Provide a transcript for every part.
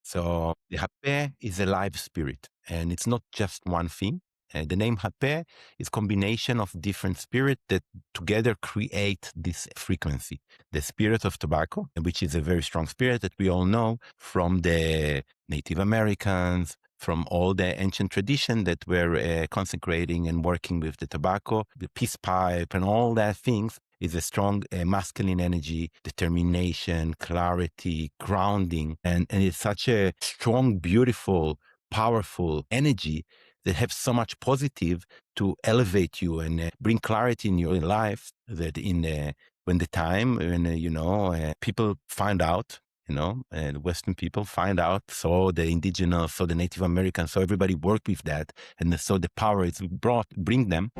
So the Hape is a live spirit, and it's not just one thing. The name Hape is combination of different spirits that together create this frequency. The spirit of tobacco, which is a very strong spirit that we all know from the Native Americans, from all the ancient tradition that were consecrating and working with the tobacco, the peace pipe and all that things is a strong masculine energy, determination, clarity, grounding. And it's such a strong, beautiful, powerful energy that have so much positive to elevate you and bring clarity in your life that when the time, when, people find out, the Western people find out, so the Indigenous, so the Native Americans, so everybody work with that. And so the power is bring them.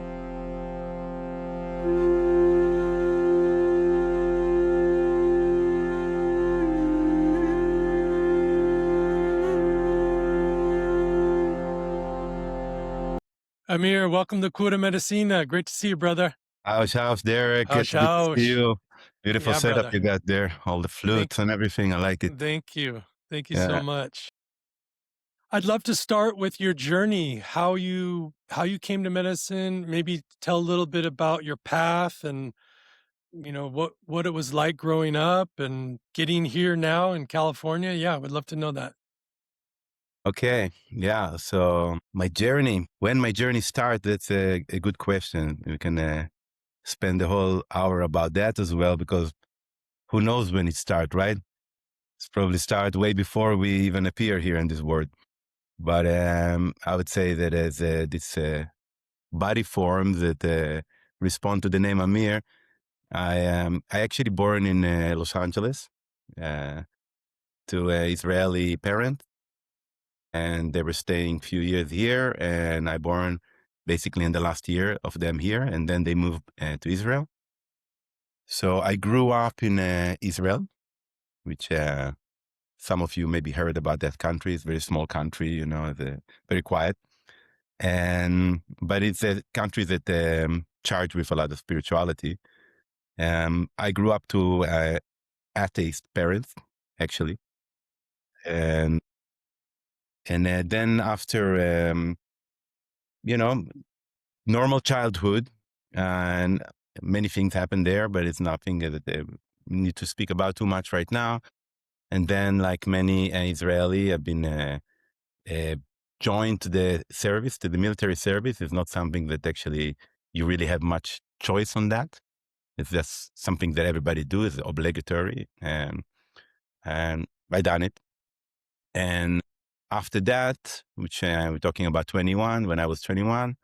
Amir, welcome to Kuda Medicina. Great to see you, brother. How's Derek? Good to see you. Beautiful setup you got there. All the flutes and everything. I like it. Thank you. Thank you so much. I'd love to start with your journey, how you came to medicine, maybe tell a little bit about your path and what it was like growing up and getting here now in California. Yeah, I would love to know that. Okay. Yeah. So when my journey started, that's a good question. We can spend the whole hour about that as well, because who knows when it started, right? It's probably started way before we even appear here in this world. But I would say that as this body form that respond to the name Amir, I actually born in Los Angeles to an Israeli parent. And they were staying a few years here, and I born basically in the last year of them here, and then they moved to Israel. So I grew up in Israel, which some of you maybe heard about that country. It's a very small country, very quiet. But it's a country that charged with a lot of spirituality. I grew up to atheist parents, actually. And then after, normal childhood, and many things happened there, but it's nothing that we need to speak about too much right now. And then, like many Israeli, I've been joined to the military service. It's not something that actually you really have much choice on that. It's just something that everybody do, is obligatory. And I done it. And after that, which we're talking about 21, when I was 21,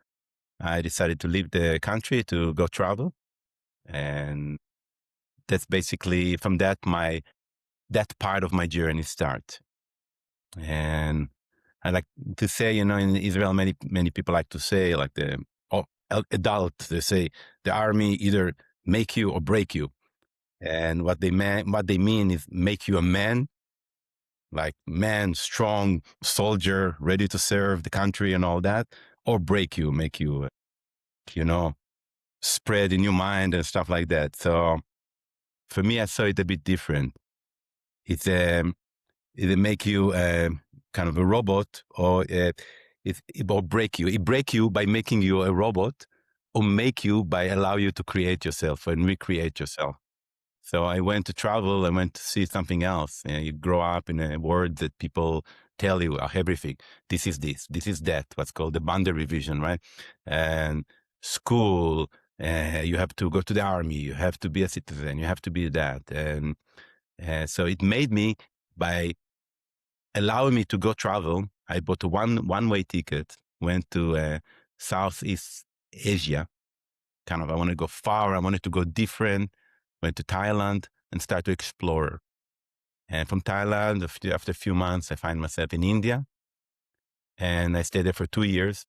I decided to leave the country to go travel. And that's basically from that part of my journey start. And I like to say, in Israel, many people like to say, like the adults, they say the army either make you or break you. And what they mean is make you a man, like man, strong soldier, ready to serve the country and all that, or break you, make you, spread in your mind and stuff like that. So for me, I saw it a bit different. It's it make you kind of a robot, or it break you. It break you by making you a robot, or make you by allow you to create yourself and recreate yourself. So I went to travel. I went to see something else. You grow up in a world that people tell you everything. This is this. This is that. What's called the boundary vision, right? And school. You have to go to the army. You have to be a citizen. You have to be that. And so it made me, by allowing me to go travel, I bought a one-way ticket, went to Southeast Asia. Kind of, I wanted to go far. I wanted to go different. Went to Thailand and started to explore. And from Thailand, after a few months, I find myself in India. And I stayed there for 2 years.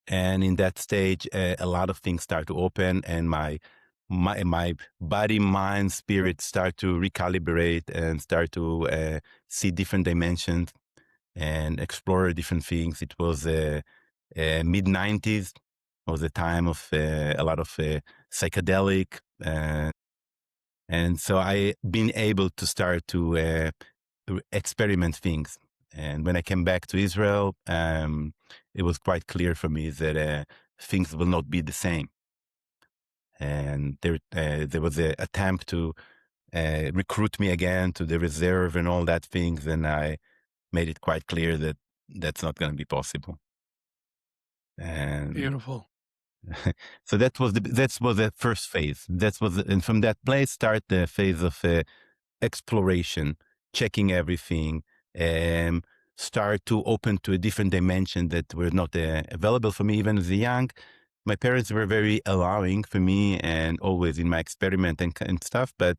And in that stage, a lot of things start to open, and my body, mind, spirit start to recalibrate and start to see different dimensions and explore different things. It was mid-90s. It was a time of a lot of psychedelic And so I been able to start to experiment things. And when I came back to Israel, it was quite clear for me that things will not be the same. And there was an attempt to recruit me again to the reserve and all that things, and I made it quite clear that that's not going to be possible. And Beautiful. so that was the first phase. And from that place start the phase of exploration, checking everything, um, start to open to a different dimension that were not available for me even as a young. My parents were very allowing for me and always in my experiment and stuff, but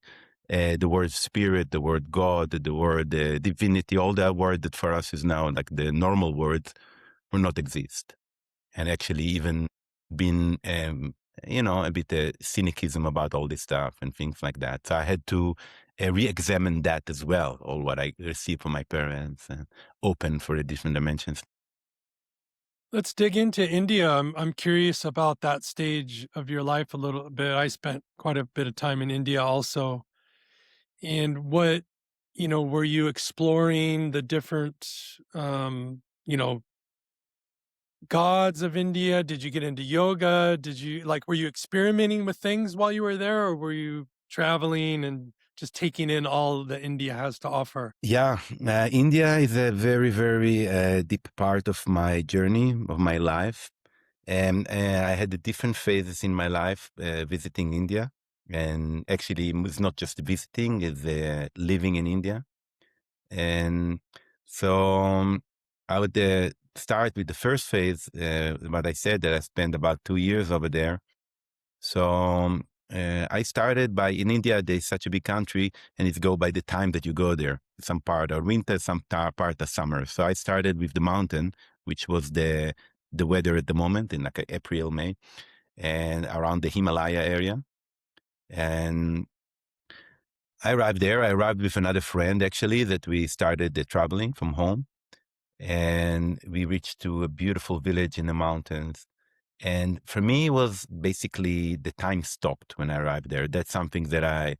the word spirit, the word God, the word divinity, all that word that for us is now like the normal words will not exist. And actually even been, a bit cynicism about all this stuff and things like that. So I had to re-examine that as well, all what I received from my parents, and open for the different dimensions. Let's dig into India. I'm curious about that stage of your life a little bit. I spent quite a bit of time in India also. And were you exploring the different, gods of India? Did you get into yoga? Were you experimenting with things while you were there, or were you traveling and just taking in all that India has to offer? Yeah, India is a very, very deep part of my journey, of my life. And I had the different phases in my life visiting India. And actually, it's not just visiting, it's living in India. And so I would start with the first phase, what I said, that I spent about 2 years over there. So I started in India, there's such a big country, and it's go by the time that you go there. Some part are winter, some part are summer. So I started with the mountain, which was the weather at the moment in like April, May, and around the Himalaya area. And I arrived there. I arrived with another friend, actually, that we started traveling from home. And we reached to a beautiful village in the mountains. And for me, it was basically the time stopped when I arrived there. That's something that I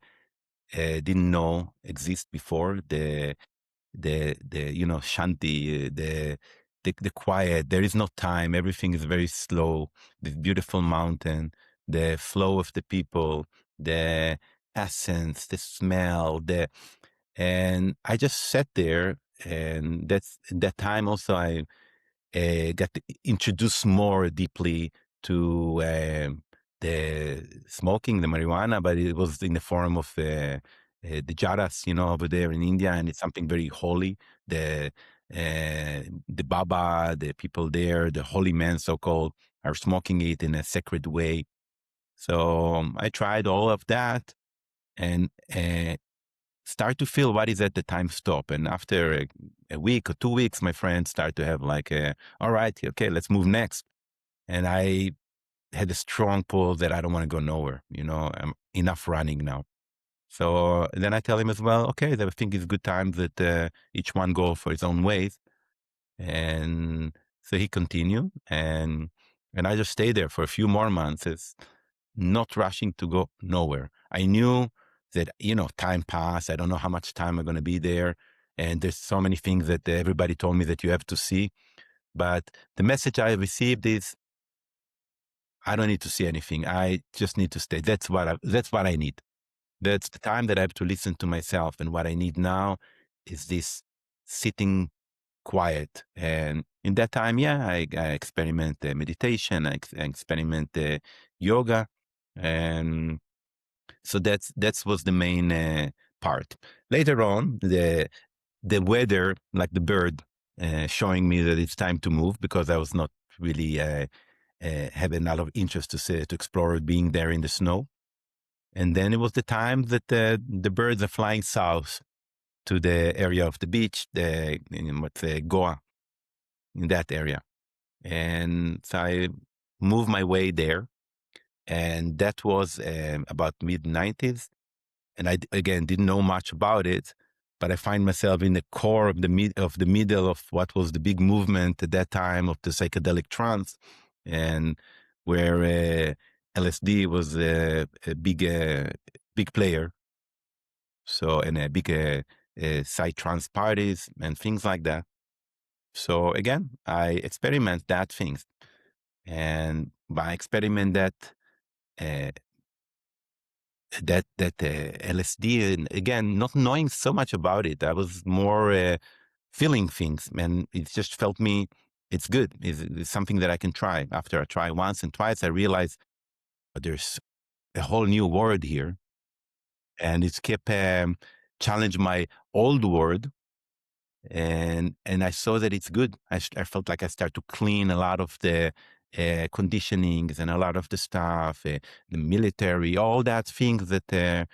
didn't know exist before. The shanti, the quiet. There is no time. Everything is very slow. This beautiful mountain, the flow of the people, the essence, the smell, and I just sat there. And that time also I got introduced more deeply to the smoking, the marijuana, but it was in the form of the jaras, over there in India, and it's something very holy. The Baba, the people there, the holy men, so called, are smoking it in a sacred way. So I tried all of that and start to feel what is at the time stop. And after a week or 2 weeks, my friends start to have like, all right, okay, let's move next. And I had a strong pull that I don't want to go nowhere. I'm enough running now. So then I tell him as well, okay, I think it's a good time that each one go for his own ways. And so he continued, and I just stayed there for a few more months. It's not rushing to go nowhere. I knew that, time passed. I don't know how much time I'm going to be there. And there's so many things that everybody told me that you have to see. But the message I received is, I don't need to see anything. I just need to stay. That's what I need. That's the time that I have to listen to myself. And what I need now is this sitting quiet. And in that time, yeah, I experiment meditation, I experiment yoga. And so that was the main part. Later on, the weather, like the bird, showing me that it's time to move, because I was not really having a lot of interest to explore being there in the snow. And then it was the time that the birds are flying south to the area of the beach, Goa, in that area. And so I moved my way there. And that was about mid-90s. And again, didn't know much about it, but I find myself in the core of the middle of what was the big movement at that time of the psychedelic trance, and where LSD was a big player. So, and big side trance parties and things like that. So again, I experiment that things, and by experiment uh, LSD, and again, not knowing so much about it, I was more feeling things, and it just felt me. It's good. It's something that I can try. After I try once and twice, I realized there's a whole new world here, and it's kept challenge my old world, and I saw that it's good. I felt like I start to clean a lot of the conditionings and a lot of the stuff, the military, all that things that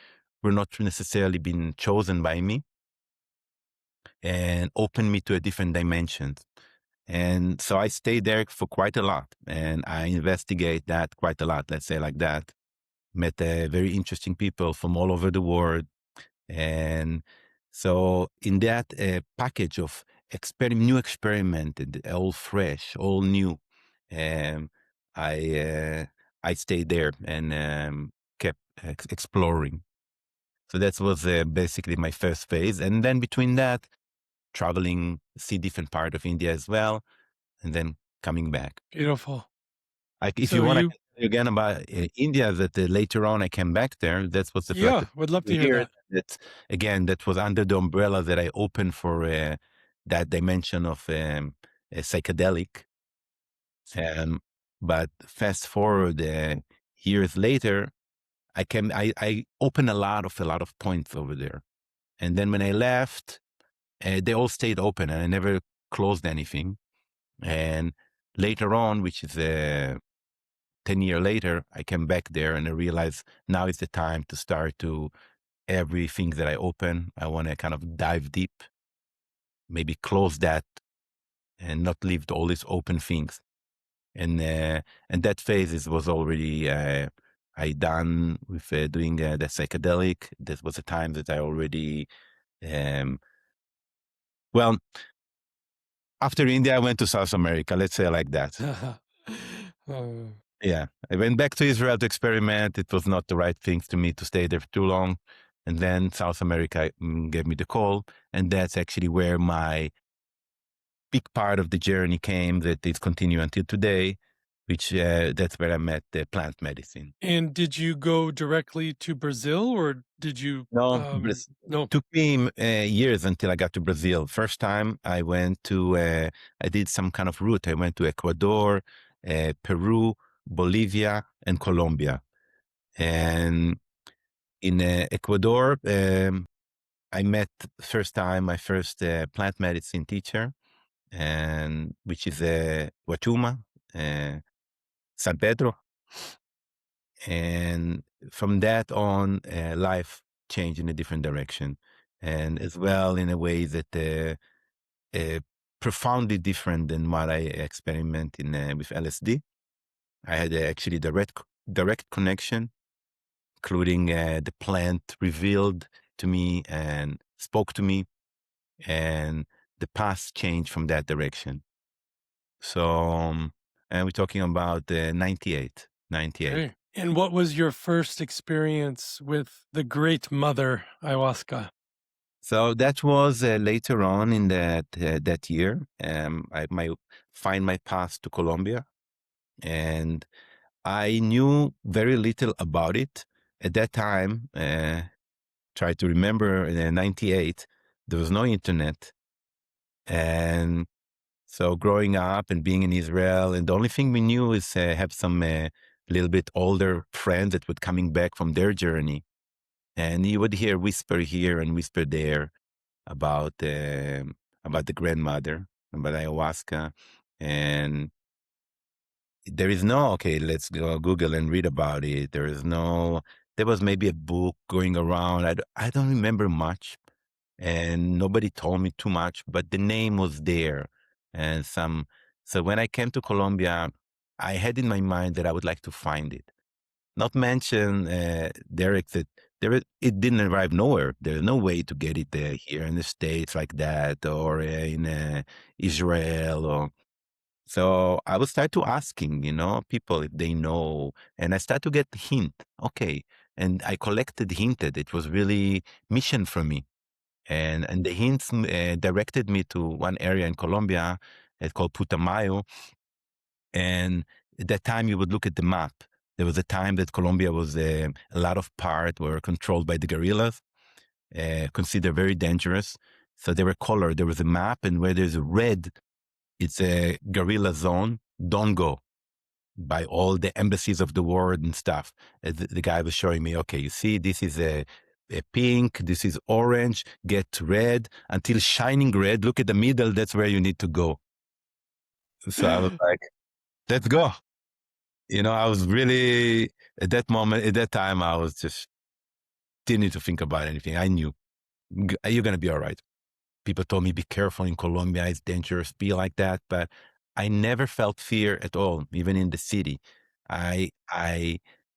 were not necessarily been chosen by me, and opened me to a different dimension. And so I stayed there for quite a lot, and I investigate that quite a lot. Let's say like that. Met very interesting people from all over the world. And so in that package of new experimented, all fresh, all new, um, I uh, I stayed there and kept exploring. So that was basically my first phase, and then between that, traveling, see different part of India as well, and then coming back. Beautiful. Like if you So want, I you can tell you again about India. That later on I came back there. That was the like Yeah, the would love to hear year that. that again that was under the umbrella that I opened for that dimension of a psychedelic. Um, but fast forward years later, I opened a lot of points over there, and then when I left, they all stayed open, and I never closed anything. And later on, which is 10 years later, I came back there and I realized now is the time to start to everything that I open. I want to kind of dive deep, maybe close that and not leave all these open things. And that phase was already I done with doing the psychedelic. This was a time that I already um, well after India I went to South America. Let's say like that. Uh, Yeah, I went back to Israel to experiment. It was not the right thing to me to stay there for too long. And then South America gave me the call. And that's actually where my big part of the journey came that is continuing until today, which that's where I met the plant medicine. and did you go directly to Brazil or did you No, no. took me years until I got to Brazil. First time I went to, I did some kind of route. I went to Ecuador, Peru, Bolivia, and Colombia. And in Ecuador, I met first time my first plant medicine teacher, and which is Wachuma, uh, San Pedro, and from that on, life changed in a different direction, and as well in a way that profoundly different than what I experiment in with LSD. I had actually direct connection, including the plant revealed to me and spoke to me, and the path changed from that direction. So, and we're talking about 98, 98. Okay. And what was your first experience with the great mother ayahuasca? So that was later on in that year. I find my path to Colombia, and I knew very little about it at that time. Try to remember in '98, there was no internet, and so growing up and being in Israel, and the only thing we knew is have some little bit older friends that were coming back from their journey, and you would hear whisper here and whisper there about the grandmother, about ayahuasca, and there is no okay. Let's go Google and read about it. There is no. There was maybe a book going around. I don't remember much, and nobody told me too much, but the name was there. And some, so when I came to Colombia, I had in my mind that I would like to find it. Not mention, Derek, that it didn't arrive nowhere. There's no way to get it here in the States like that, or in Israel, or so I would start to asking, people if they know, and I start to get hint. Okay, and I collected hinted. It was really mission for me. And the hints directed me to one area in Colombia. It's called Putumayo. And at that time, you would look at the map. There was a time that Colombia was a lot of part were controlled by the guerrillas, considered very dangerous. So they were colored. There was a map, and where there's a red, it's a guerrilla zone. Don't go, by all the embassies of the world and stuff. The guy was showing me, okay, you see, this is a pink, this is orange, get red until shining red. Look at the middle, that's where you need to go. So I was like, let's go. You know, I was really, at that moment, at that time, I was just, didn't need to think about anything. I knew, you're going to be all right. People told me, be careful in Colombia, it's dangerous, be like that. But I never felt fear at all, even in the city. I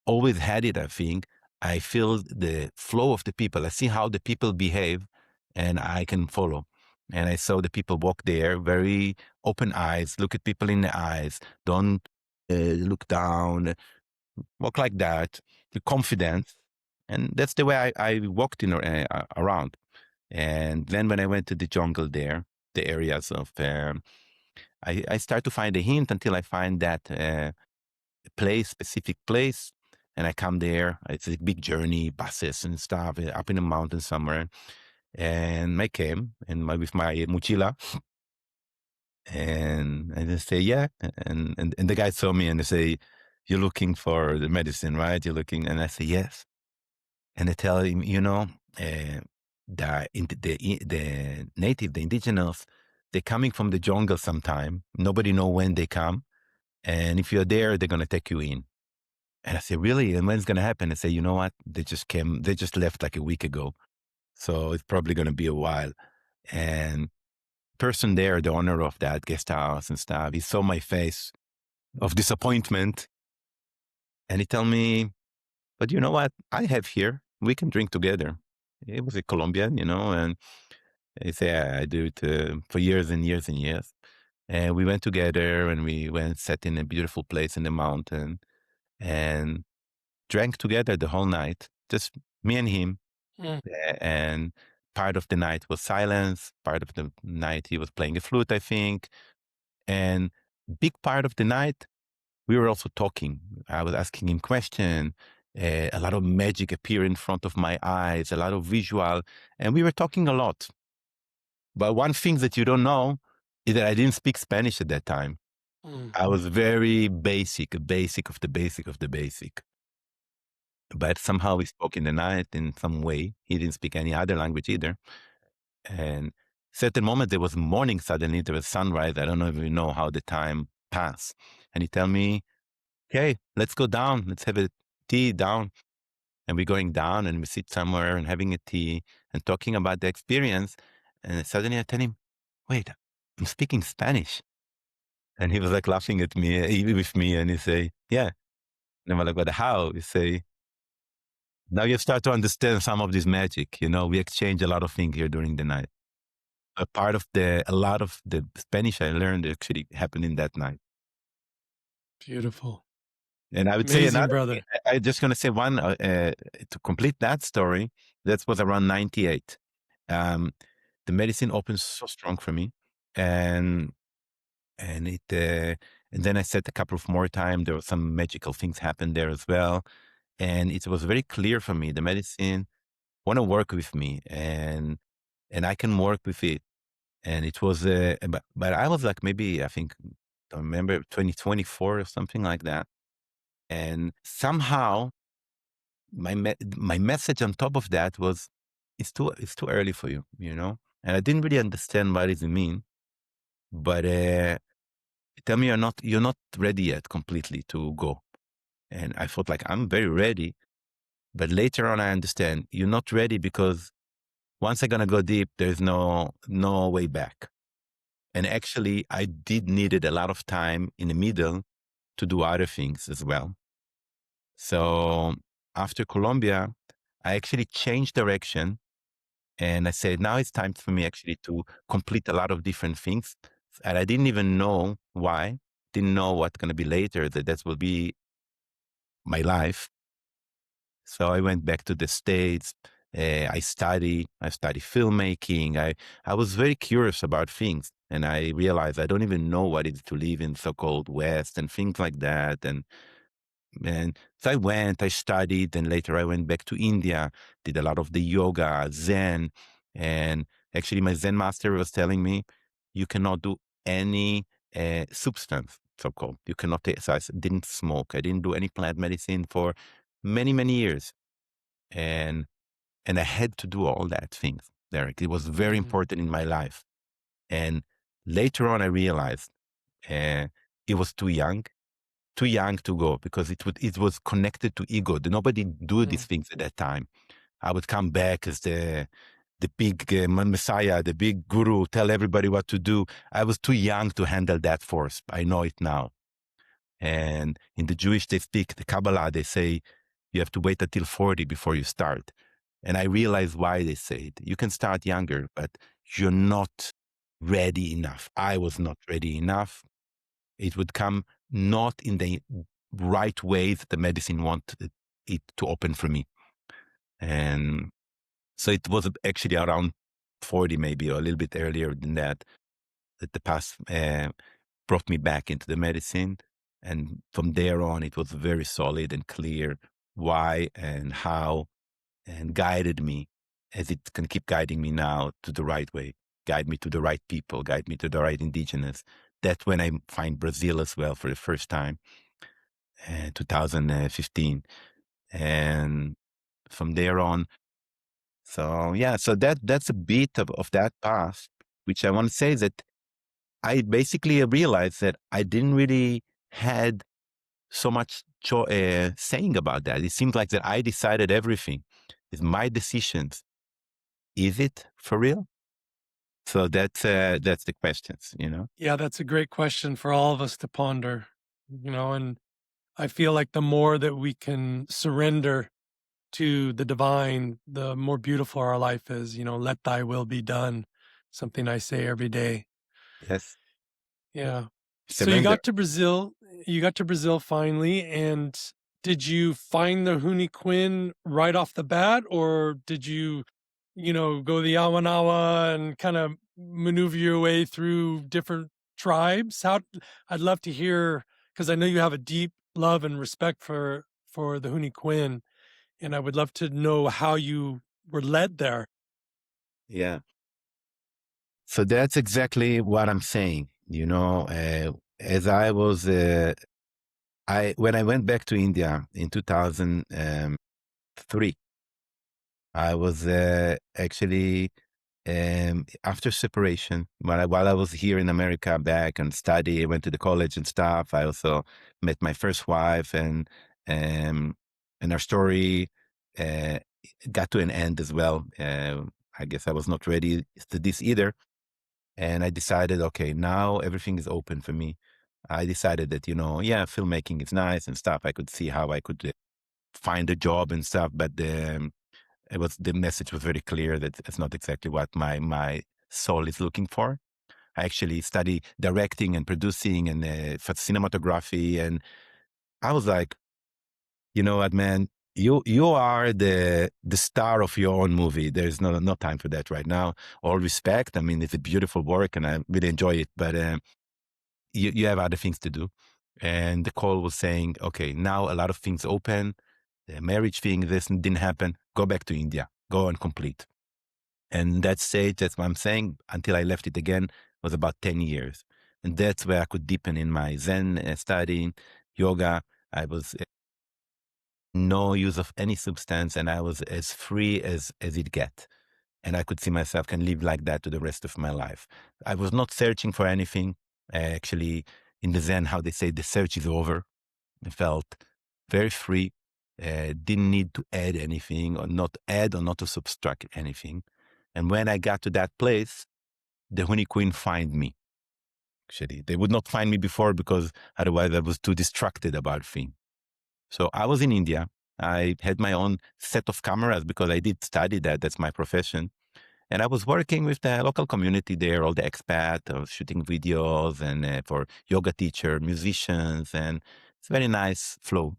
always had it, I think. I feel the flow of the people. I see how the people behave and I can follow. And I saw the people walk there, very open eyes, look at people in the eyes, don't look down, walk like that, the confidence. And that's the way I walked around. And then when I went to the jungle there, the areas of, I start to find a hint until I find that place, specific place. And I come there. It's a big journey, buses and stuff, up in the mountains somewhere. And I came with my mochila. And I just say, yeah. And the guy saw me and they say, you're looking for the medicine, right? You're looking. And I say, yes. And I tell him, you know, the native, the indigenous, they're coming from the jungle sometime. Nobody know when they come. And if you're there, they're going to take you in. And I say, really? And when's going to happen? I say, you know what? They just left like a week ago. So it's probably going to be a while. And person there, the owner of that guest house and stuff, he saw my face of disappointment. And he told me, but you know what? I have here. We can drink together. He was a Colombian, you know, and he said, yeah, I do it for years and years and years. And we went together and we went, sat in a beautiful place in the mountain and drank together the whole night, just me and him. Mm. And part of the night was silence. Part of the night he was playing a flute, I think. And big part of the night, we were also talking. I was asking him questions. A lot of magic appeared in front of my eyes, a lot of visual, and we were talking a lot. But one thing that you don't know is that I didn't speak Spanish at that time. I was very basic of the basic of the basic. But somehow we spoke in the night in some way. He didn't speak any other language either. And certain moment there was morning suddenly, there was sunrise. I don't know if you know how the time passed. And he tell me, okay, let's go down. Let's have a tea down. And we're going down and we sit somewhere and having a tea and talking about the experience. And suddenly I tell him, wait, I'm speaking Spanish. And he was like laughing at me, with me. And he say, yeah. And I'm like, but how? He say, now you start to understand some of this magic. You know, we exchange a lot of things here during the night. A lot of the Spanish I learned actually happened in that night. Beautiful. And I would Amazing, say another, brother. I just going to say one, to complete that story, that was around 98. The medicine opened so strong for me. And then I said a couple of more times, there were some magical things happened there as well. And it was very clear for me, the medicine want to work with me and I can work with it. And it was, but I was like, maybe, I think, I remember 2024 or something like that. And somehow my message on top of that was, it's too early for you, you know? And I didn't really understand what does it mean, but tell me you're not ready yet completely to go. And I felt like I'm very ready, but later on I understand you're not ready because once I'm gonna go deep, there's no way back. And actually, I did needed a lot of time in the middle to do other things as well. So after Colombia, I actually changed direction and I said, now it's time for me actually to complete a lot of different things. And I didn't even know why, didn't know what's going to be later, that will be my life. So I went back to the States. I study filmmaking. I was very curious about things, and I realized I don't even know what it is to live in so-called West and things like that. And so I studied, and later I went back to India, did a lot of the yoga, Zen. And actually, my Zen master was telling me, you cannot do any substance, so called. You cannot take, so didn't smoke. I didn't do any plant medicine for many, many years. And, and I had to do all that things, Derek. It was very important in my life. And later on, I realized uh, it was too young to go because it was connected to ego. Nobody do these things at that time. I would come back as the big messiah, the big guru, tell everybody what to do. I was too young to handle that force. I know it now. And in the Jewish, they speak the Kabbalah. They say you have to wait until 40 before you start. And I realize why they say it. You can start younger, but you're not ready enough. I was not ready enough. It would come not in the right way that the medicine wanted it to open for me. And so it was actually around 40, maybe, or a little bit earlier than that the past brought me back into the medicine. And from there on, it was very solid and clear why and how, and guided me as it can keep guiding me now to the right way, guide me to the right people, guide me to the right indigenous. That's when I find Brazil as well for the first time, 2015. And from there on, so yeah, so that's a bit of that path, which I want to say that I basically realized that I didn't really had so much saying about that. It seems like that I decided everything. It's my decisions. Is it for real? So that's the questions, you know? Yeah, that's a great question for all of us to ponder, and I feel like the more that we can surrender to the divine, the more beautiful our life is. Let thy will be done. Something I say every day. Yes. Yeah. So Surrender. you got to Brazil finally, and did you find the Huni Quinn right off the bat, or did you, go the Awanawa and kind of maneuver your way through different tribes? I'd love to hear, because I know you have a deep love and respect for the Huni Quinn, and I would love to know how you were led there. Yeah. So that's exactly what I'm saying. As I was, when I went back to India in 2003, I was actually after separation, while I was here in America back and study, I went to the college and stuff. I also met my first wife, um, and our story uh, got to an end as well. I guess I was not ready to this either. And I decided, okay, now everything is open for me. I decided that, yeah, filmmaking is nice and stuff. I could see how I could find a job and stuff, but the message was very clear that it's not exactly what my soul is looking for. I actually study directing and producing and for cinematography, and I was like, you know what, man, you are the star of your own movie. There's no time for that right now. All respect. I mean, it's a beautiful work, and I really enjoy it, but you have other things to do. And the call was saying, okay, now a lot of things open. The marriage thing, this didn't happen. Go back to India. Go and complete. And that stage, that's what I'm saying, until I left it again, was about 10 years. And that's where I could deepen in my Zen study, yoga. I was no use of any substance, and I was as free as it get. And I could see myself can live like that to the rest of my life. I was not searching for anything. Actually, in the Zen, how they say the search is over. I felt very free. Didn't need to add anything, or not add or not to subtract anything. And when I got to that place, the Huni Queen find me. Actually, they would not find me before because otherwise I was too distracted about things. So I was in India. I had my own set of cameras because I did study that. That's my profession. And I was working with the local community there, all the expat, I was shooting videos and for yoga teacher, musicians, and it's very nice flow.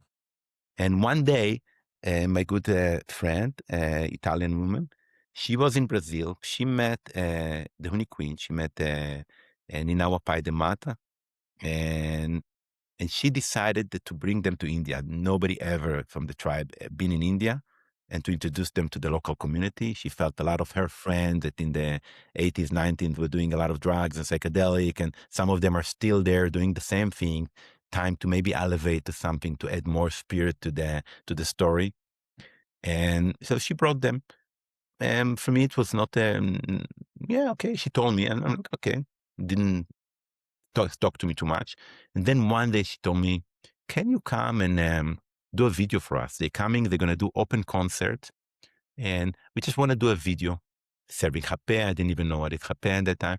And one day, my good friend, Italian woman, she was in Brazil. She met the Huni Queen. She met Ninawa Pai de Mata, and she decided to bring them to India. Nobody ever from the tribe been in India, and to introduce them to the local community. She felt a lot of her friends that in the 80s, 90s were doing a lot of drugs and psychedelic, and some of them are still there doing the same thing. Time to maybe elevate to something, to add more spirit to the story. And so she brought them. And for me, it was not, yeah, okay. She told me, and I'm like, okay. Didn't talk to me too much. And then one day she told me, can you come and do a video for us? They're coming, they're going to do open concert. And we just want to do a video serving Hape. I didn't even know what is Hape at that time.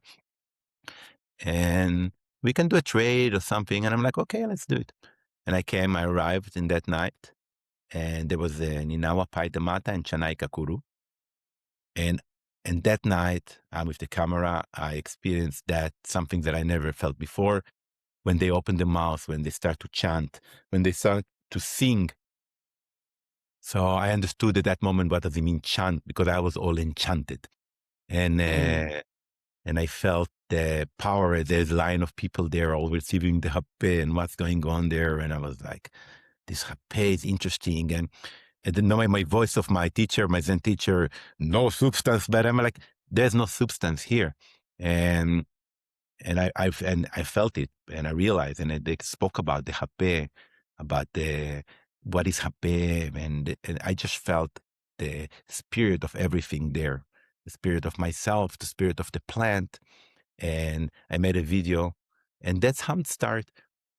And we can do a trade or something. And I'm like, okay, let's do it. And I arrived in that night. And there was Ninawa Pai de Mata and Chanai Kakuru. And that night, with the camera, I experienced something that I never felt before. When they open the mouth, when they start to chant, when they start to sing. So I understood at that moment, what does it mean chant? Because I was all enchanted. And I felt the power. There's a line of people there all receiving the Hape and what's going on there. And I was like, this Hape is interesting. And then knowing my voice of my teacher, my Zen teacher, no substance, but I'm like, there's no substance here. And I felt it, and I realized, and they spoke about the Hape, about what is Hape, and I just felt the spirit of everything there, the spirit of myself, the spirit of the plant, and I made a video, and that's how it started.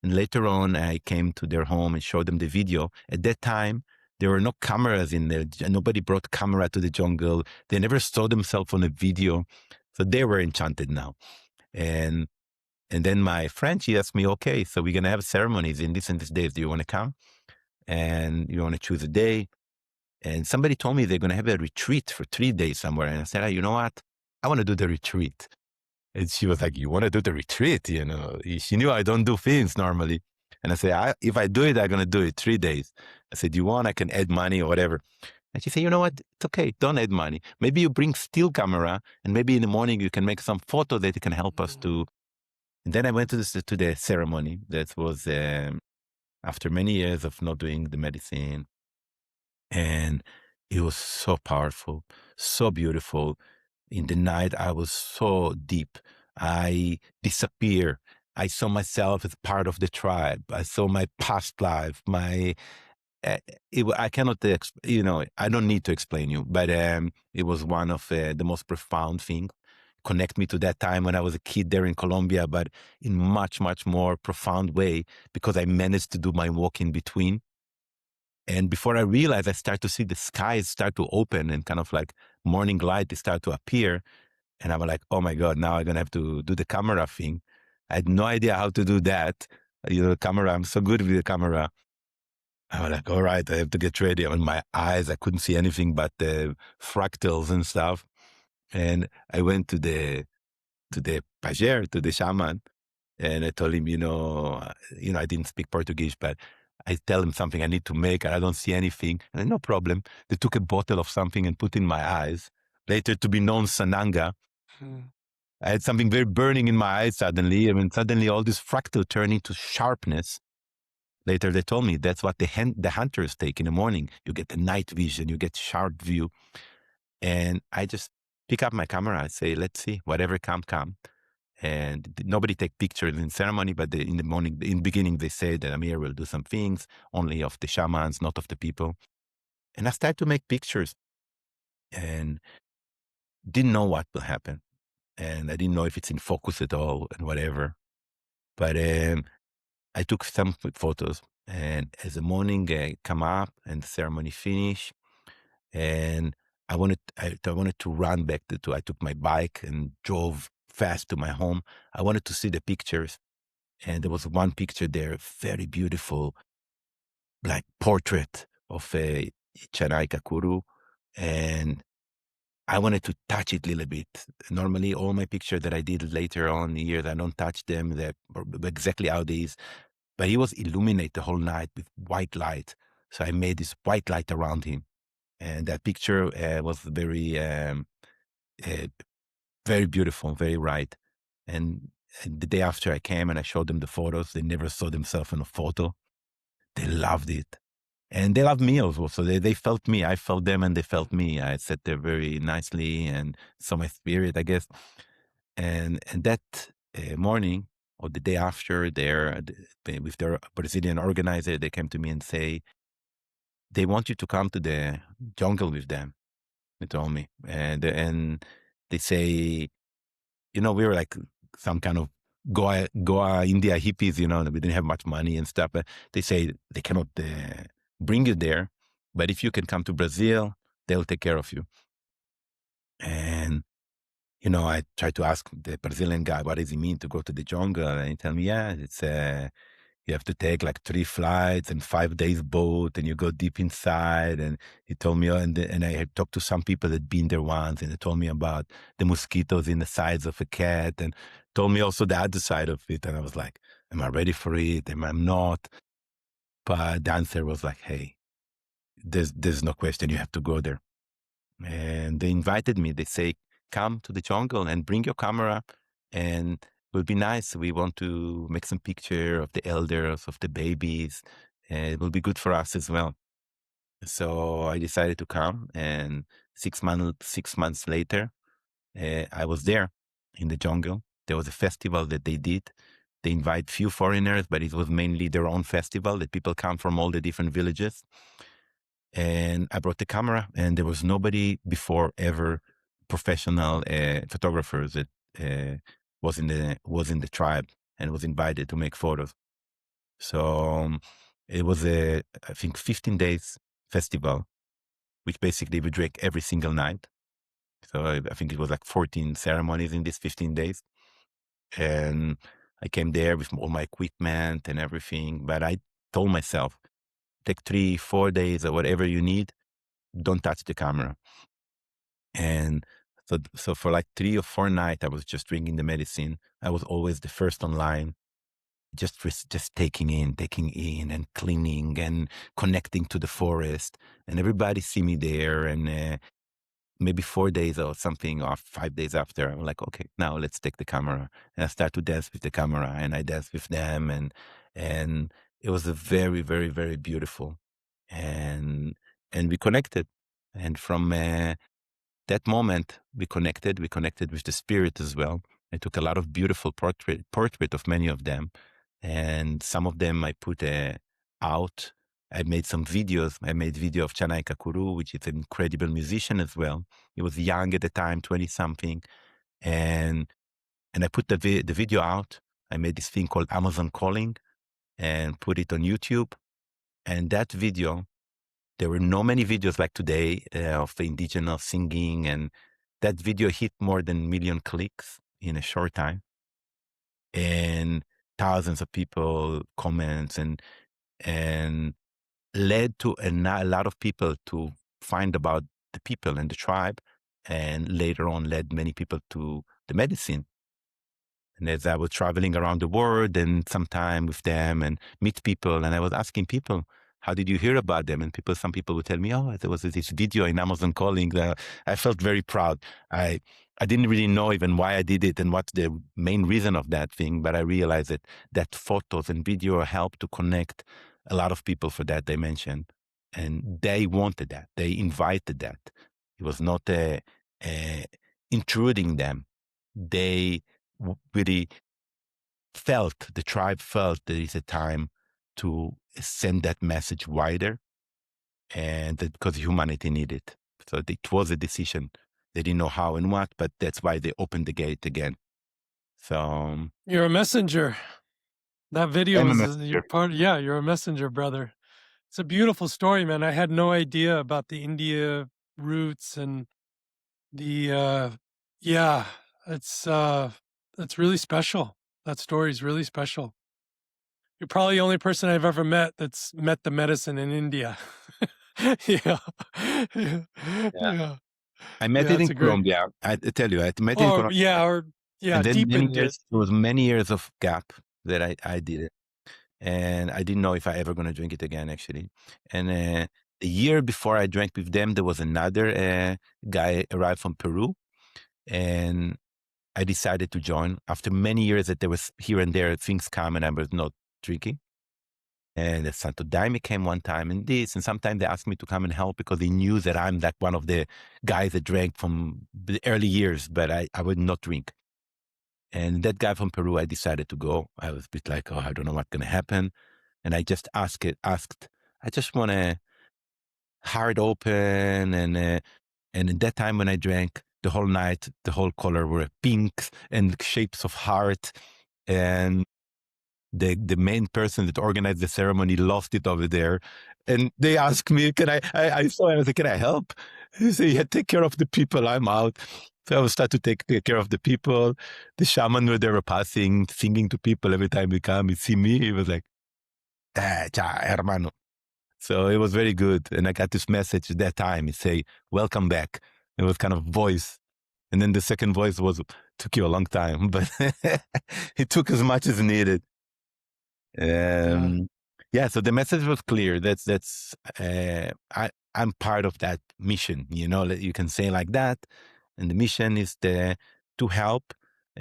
And later on, I came to their home and showed them the video. At that time, there were no cameras in there. Nobody brought camera to the jungle. They never saw themselves on a video, so they were enchanted now. And then my friend, she asked me, okay, so we're going to have ceremonies in this and this days. Do you want to come? And you want to choose a day? And somebody told me they're going to have a retreat for 3 days somewhere. And I said, you know what? I want to do the retreat. And she was like, you want to do the retreat? You know, she knew I don't do things normally. And I said, if I do it, I'm going to do it 3 days. I said, you want, I can add money or whatever. And she said, you know what? It's okay. Don't add money. Maybe you bring still camera, and maybe in the morning you can make some photo that can help us to. And then I went to the ceremony. That was after many years of not doing the medicine. And it was so powerful, so beautiful. In the night, I was so deep. I disappear. I saw myself as part of the tribe. I saw my past life, I cannot, I don't need to explain you, but it was one of the most profound things. Connect me to that time when I was a kid there in Colombia, but in much, much more profound way, because I managed to do my walk in between. And before I realized, I start to see the skies start to open and kind of like morning light, they start to appear. And I'm like, oh my God, now I'm going to have to do the camera thing. I had no idea how to do that. Camera, I'm so good with the camera. I was like, all right, I have to get ready. In my eyes, I couldn't see anything but the fractals and stuff. And I went to the pajer, to the shaman, and I told him, I didn't speak Portuguese, but I tell him something I need to make, and I don't see anything. And no problem. They took a bottle of something and put in my eyes, later to be known Sananga. I had something very burning in my eyes suddenly, and suddenly all this fractal turned into sharpness. Later they told me that's what the hunters take in the morning. You get the night vision, you get sharp view. And I just pick up my camera. I say, let's see, whatever come. And nobody take pictures in ceremony, but in the beginning, they said that Amir will do some things, only of the shamans, not of the people. And I started to make pictures and didn't know what will happen. And I didn't know if it's in focus at all and whatever. But I took some photos, and as the morning come up and the ceremony finished, and I wanted to run back I took my bike and drove fast to my home. I wanted to see the pictures, and there was one picture there, very beautiful, like portrait of a Chanai Kakuru, and I wanted to touch it a little bit. Normally, all my pictures that I did later on in the years, I don't touch them. They're exactly how they is. But he was illuminated the whole night with white light. So I made this white light around him. And that picture was uh, very beautiful, very right. And the day after I came and I showed them the photos, they never saw themselves in a photo. They loved it. And they loved me also. So they felt me. I felt them and they felt me. I sat there very nicely and saw my spirit, I guess. And that morning or the day after, with their Brazilian organizer, they came to me and say, they want you to come to the jungle with them. They told me. And they say, we were like some kind of Goa India hippies, we didn't have much money and stuff. But they say they cannot bring you there. But if you can come to Brazil, they'll take care of you. And, I tried to ask the Brazilian guy, what does it mean to go to the jungle? And he told me, yeah, it's you have to take like 3 flights and 5 days boat and you go deep inside. And he told me, and I had talked to some people that been there once and they told me about the mosquitoes in the sides of a cat and told me also the other side of it. And I was like, am I ready for it? Am I not? But the answer was like, hey, there's no question. You have to go there. And they invited me. They say, come to the jungle and bring your camera and it will be nice. We want to make some picture of the elders, of the babies. And it will be good for us as well. So I decided to come and 6 months later, I was there in the jungle. There was a festival that they did. They invite few foreigners, but it was mainly their own festival that people come from all the different villages. And I brought the camera, and there was nobody before ever professional photographers that was in the tribe and was invited to make photos. So it was I think 15 days festival, which basically we drank every single night. So I think it was like 14 ceremonies in these 15 days. And I came there with all my equipment and everything, but I told myself, take 3-4 days or whatever you need, don't touch the camera. And so for like 3 or 4 nights, I was just drinking the medicine. I was always the first online, just taking in and cleaning and connecting to the forest. And everybody see me there. And maybe 4 days or something, or 5 days after, I'm like, okay, now let's take the camera. And I start to dance with the camera, and I dance with them, and it was a very, very, very beautiful, and we connected, and from that moment, we connected with the spirit as well. I took a lot of beautiful portrait of many of them. And some of them I put out. I made some videos. I made video of Chanai Kakuru, which is an incredible musician as well. He was young at the time, 20 something. And I put the video out. I made this thing called Amazon Calling and put it on YouTube. And that video, there were no many videos like today of the Indigenous singing, and that video hit more than 1 million clicks in a short time, and thousands of people comments, and led to a lot of people to find about the people and the tribe, and later on led many people to the medicine. And as I was traveling around the world and sometime with them and meet people, and I was asking people, how did you hear about them? And some people would tell me, oh, there was this video in Amazon Calling. I felt very proud. I didn't really know even why I did it and what's the main reason of that thing, but I realized that photos and video helped to connect a lot of people for that dimension. And they wanted that. They invited that. It was not intruding them. They really the tribe felt there is a time to send that message wider, and that because humanity needed it. So it was a decision. They didn't know how and what, but that's why they opened the gate again. So you're a messenger. That video I'm a was your messenger. part. Yeah, you're a messenger, brother. It's a beautiful story, man. I had no idea about the India roots and yeah, it's really special. That story is really special. You're probably the only person I've ever met that's met the medicine in India. Yeah. Yeah. Yeah. Yeah. I met Yeah, it in it's a great Colombia. I tell you, I met it in Colombia. or yeah, And then deepened it. there was many years of gap that I did it. and I didn't know if I ever going to drink it again, actually. And the year before I drank with them, there was another guy arrived from Peru, and I decided to join. After many years that there was here and there, things come and I was not drinking. And the Santo Daime came one time and this, and sometimes they asked me to come and help because they knew that I'm like one of the guys that drank from the early years, but I would not drink. And that guy from Peru, I decided to go. I was a bit like, oh, I don't know what's going to happen. And I just asked, I just want to heart open. And at that time when I drank the whole night, the whole color were pink and shapes of heart. And the main person that organized the ceremony lost it over there. And they asked me, I saw it, I was like, can I help? He said, yeah, take care of the people, I'm out. So I would start to take care of the people. The shaman were there passing, singing to people every time he come, he see me, he was like, cha, hermano. So it was very good. And I got this message at that time. It say, welcome back. It was kind of voice. And then the second voice took you a long time, but it took as much as needed. Yeah, so the message was clear. I'm part of that mission, you can say like that. And the mission is to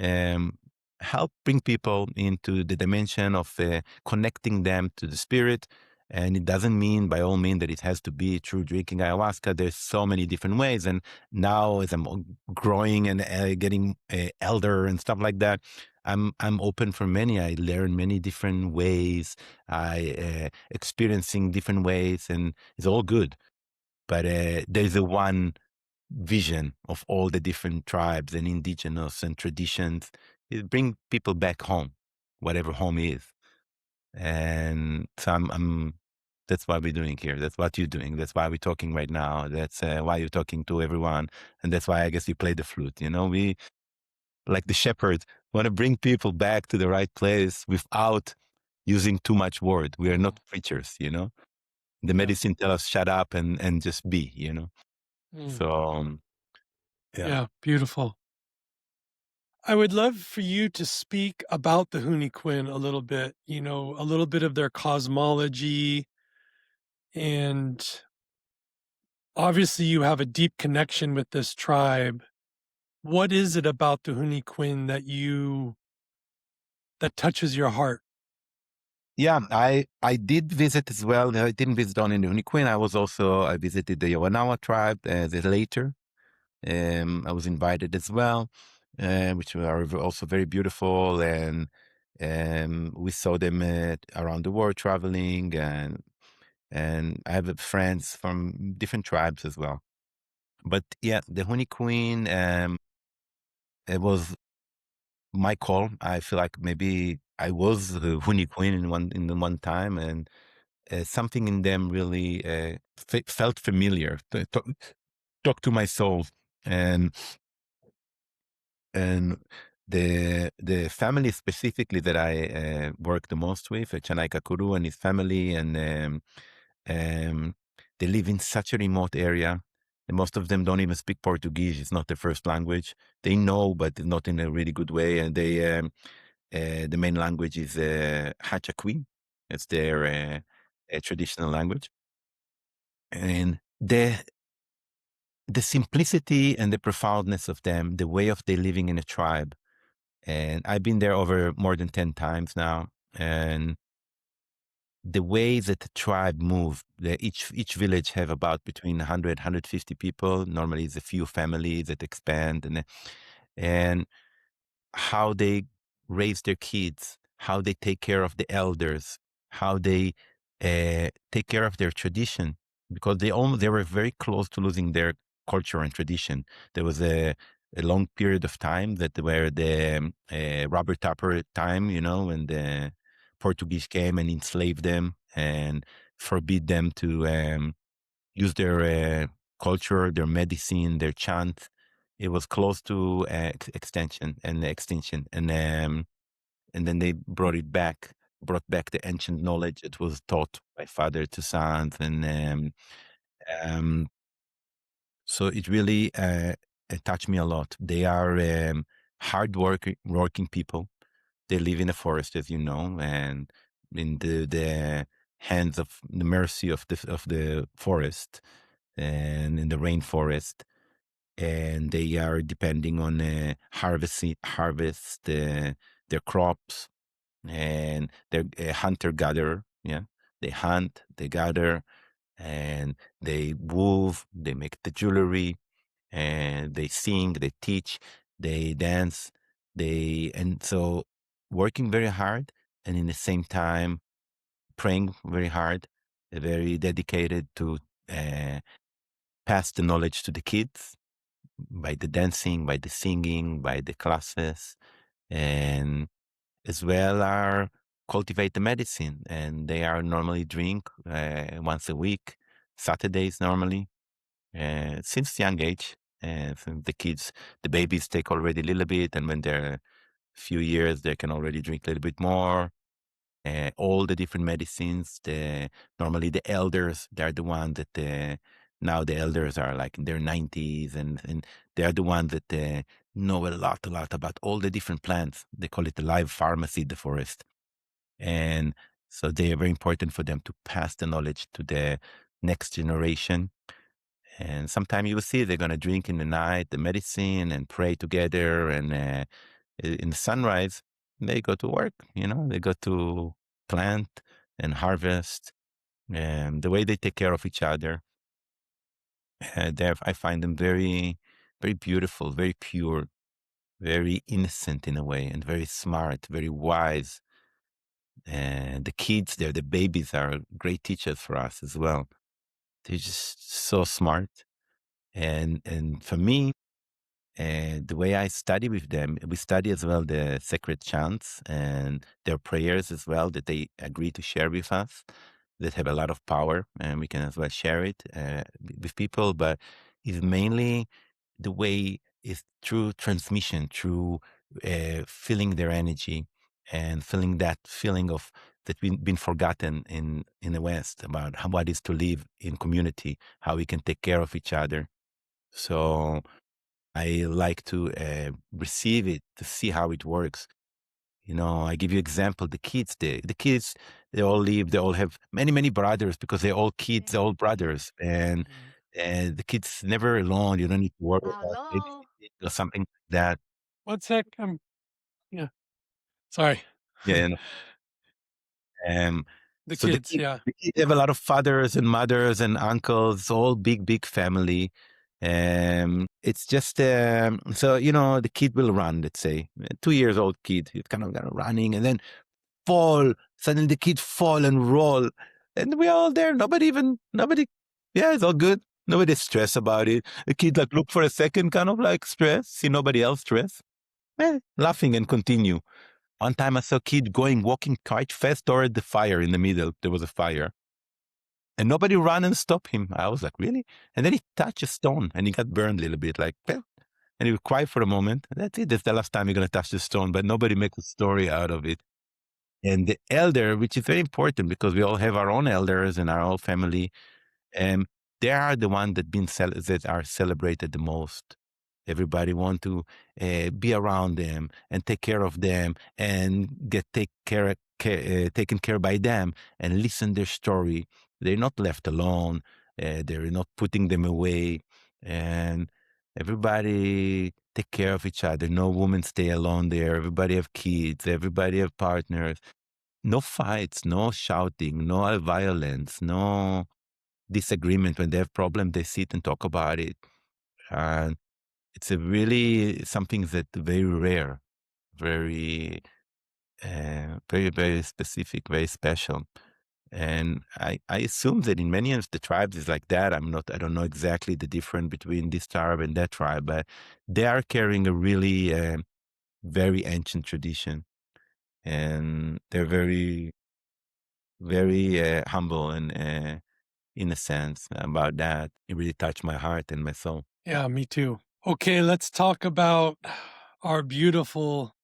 um, help bring people into the dimension of connecting them to the spirit. And it doesn't mean by all means that it has to be through drinking ayahuasca. There's so many different ways. And now as I'm growing and getting elder and stuff like that, I'm open for many. I learn many different ways. I experiencing different ways, and it's all good. But there's a one vision of all the different tribes and indigenous and traditions. It bring people back home, whatever home is. And so that's what we're doing here. That's what you're doing. That's why we're talking right now. That's why you're talking to everyone. And that's why I guess you play the flute. We, like the shepherd, want to bring people back to the right place without using too much word. We are not preachers. The medicine tell us shut up and just be. So Yeah, beautiful. I would love for you to speak about the Huni Quinn a little bit, a little bit of their cosmology. And obviously, you have a deep connection with this tribe. What is it about the Huni Quinn that touches your heart? yeah, I did visit as well. I didn't visit only the Quinn. I visited the Yawanawa tribe later. I was invited as well, which are also very beautiful, and we saw them around the world traveling, and I have friends from different tribes as well. But yeah, the Huni Queen, it was my call. I feel like maybe I was the Huni Queen in the one time, and something in them really felt familiar. Talk to my soul, and and the family specifically that I work the most with, Chanai Kakuru and his family, and they live in such a remote area. And most of them don't even speak Portuguese. It's not their first language. They know, but not in a really good way. And the main language is Hachaquin. It's their traditional language. And the simplicity and the profoundness of them, the way of they living in a tribe. And I've been there over more than 10 times now. And the way that the tribe move, each village have about between 100, 150 people. Normally it's a few families that expand, and how they raise their kids, how they take care of the elders, how they take care of their tradition, because they were very close to losing their culture and tradition. There was a long period of time that where the Robert Tupper time, when the Portuguese came and enslaved them and forbid them to use their culture, their medicine, their chant. It was close to extinction, and then they brought back the ancient knowledge that was taught by father to sons, and um, so it really it touched me a lot. They are working people. They live in a forest, as you know, and in the hands of the mercy of the forest and in the rainforest, and they are depending on harvest their crops, and they're a hunter gatherer. Yeah, they hunt, they gather, and they weave, they make the jewelry, and they sing, they teach, they dance, and so working very hard, and in the same time praying very hard, very dedicated to uh, pass the knowledge to the kids by the dancing, by the singing, by the classes, and as well are cultivate the medicine. And they are normally drink once a week, Saturdays normally, since young age. And the kids, the babies take already a little bit, and when they're a few years, they can already drink a little bit more. All the different medicines. Normally the elders, they're the ones that now the elders are like in their 90s, and they're the ones that know a lot about all the different plants. They call it the live pharmacy, the forest. And so they are very important for them to pass the knowledge to the next generation. And sometime you will see they're going to drink in the night the medicine and pray together. And in the sunrise, they go to work, they go to plant and harvest. And the way they take care of each other, I find them very, very beautiful, very pure, very innocent in a way, and very smart, very wise. And the kids there, the babies, are great teachers for us as well. They're just so smart. And for me, the way I study with them, we study as well the sacred chants and their prayers as well that they agree to share with us, that have a lot of power, and we can as well share it with people. But it's mainly the way is through transmission, through feeling their energy and feeling that feeling of that we've been forgotten in the West about what is to live in community, how we can take care of each other. So I like to receive it to see how it works. I give you example. The kids, they all live. They all have many brothers because they're all kids, they're all brothers, and the kids never alone. You don't need to worry about Hello. babysitting or something like that. One sec. Yeah. Sorry. Yeah, Um, The so the kids. kids, Yeah. the kids have a lot of fathers and mothers and uncles, all big family. It's just so the kid will run. Let's say a 2 years old kid, he's kind of running, and then fall. Suddenly the kid fall and roll, and we're all there. Nobody. Yeah, it's all good. Nobody's stressed about it. The kid like look for a second, kind of like stress, see nobody else stress, laughing and continue. One time I saw a kid walking quite fast toward the fire in the middle. There was a fire. And nobody ran and stopped him. I was like, really? And then he touched a stone and he got burned a little bit, like, "Well," and he was quiet for a moment. That's it. That's the last time you're going to touch the stone, but nobody makes a story out of it. And the elder, which is very important because we all have our own elders and our own family, um, they are the ones that are celebrated the most. Everybody want to be around them and take care of them and get taken care by them and listen their story. They're not left alone. They're not putting them away, and everybody take care of each other. No woman stay alone there. Everybody have kids. Everybody have partners. No fights. No shouting. No violence. No disagreement. When they have problem, they sit and talk about it. And it's a really something that very rare, very, very specific, very special. And I assume that in many of the tribes it's like that. I don't know exactly the difference between this tribe and that tribe, but they are carrying a really very ancient tradition, and they're very humble and in a sense about that. It really touched my heart and my soul. Yeah. Me too. Okay. Let's talk about our beautiful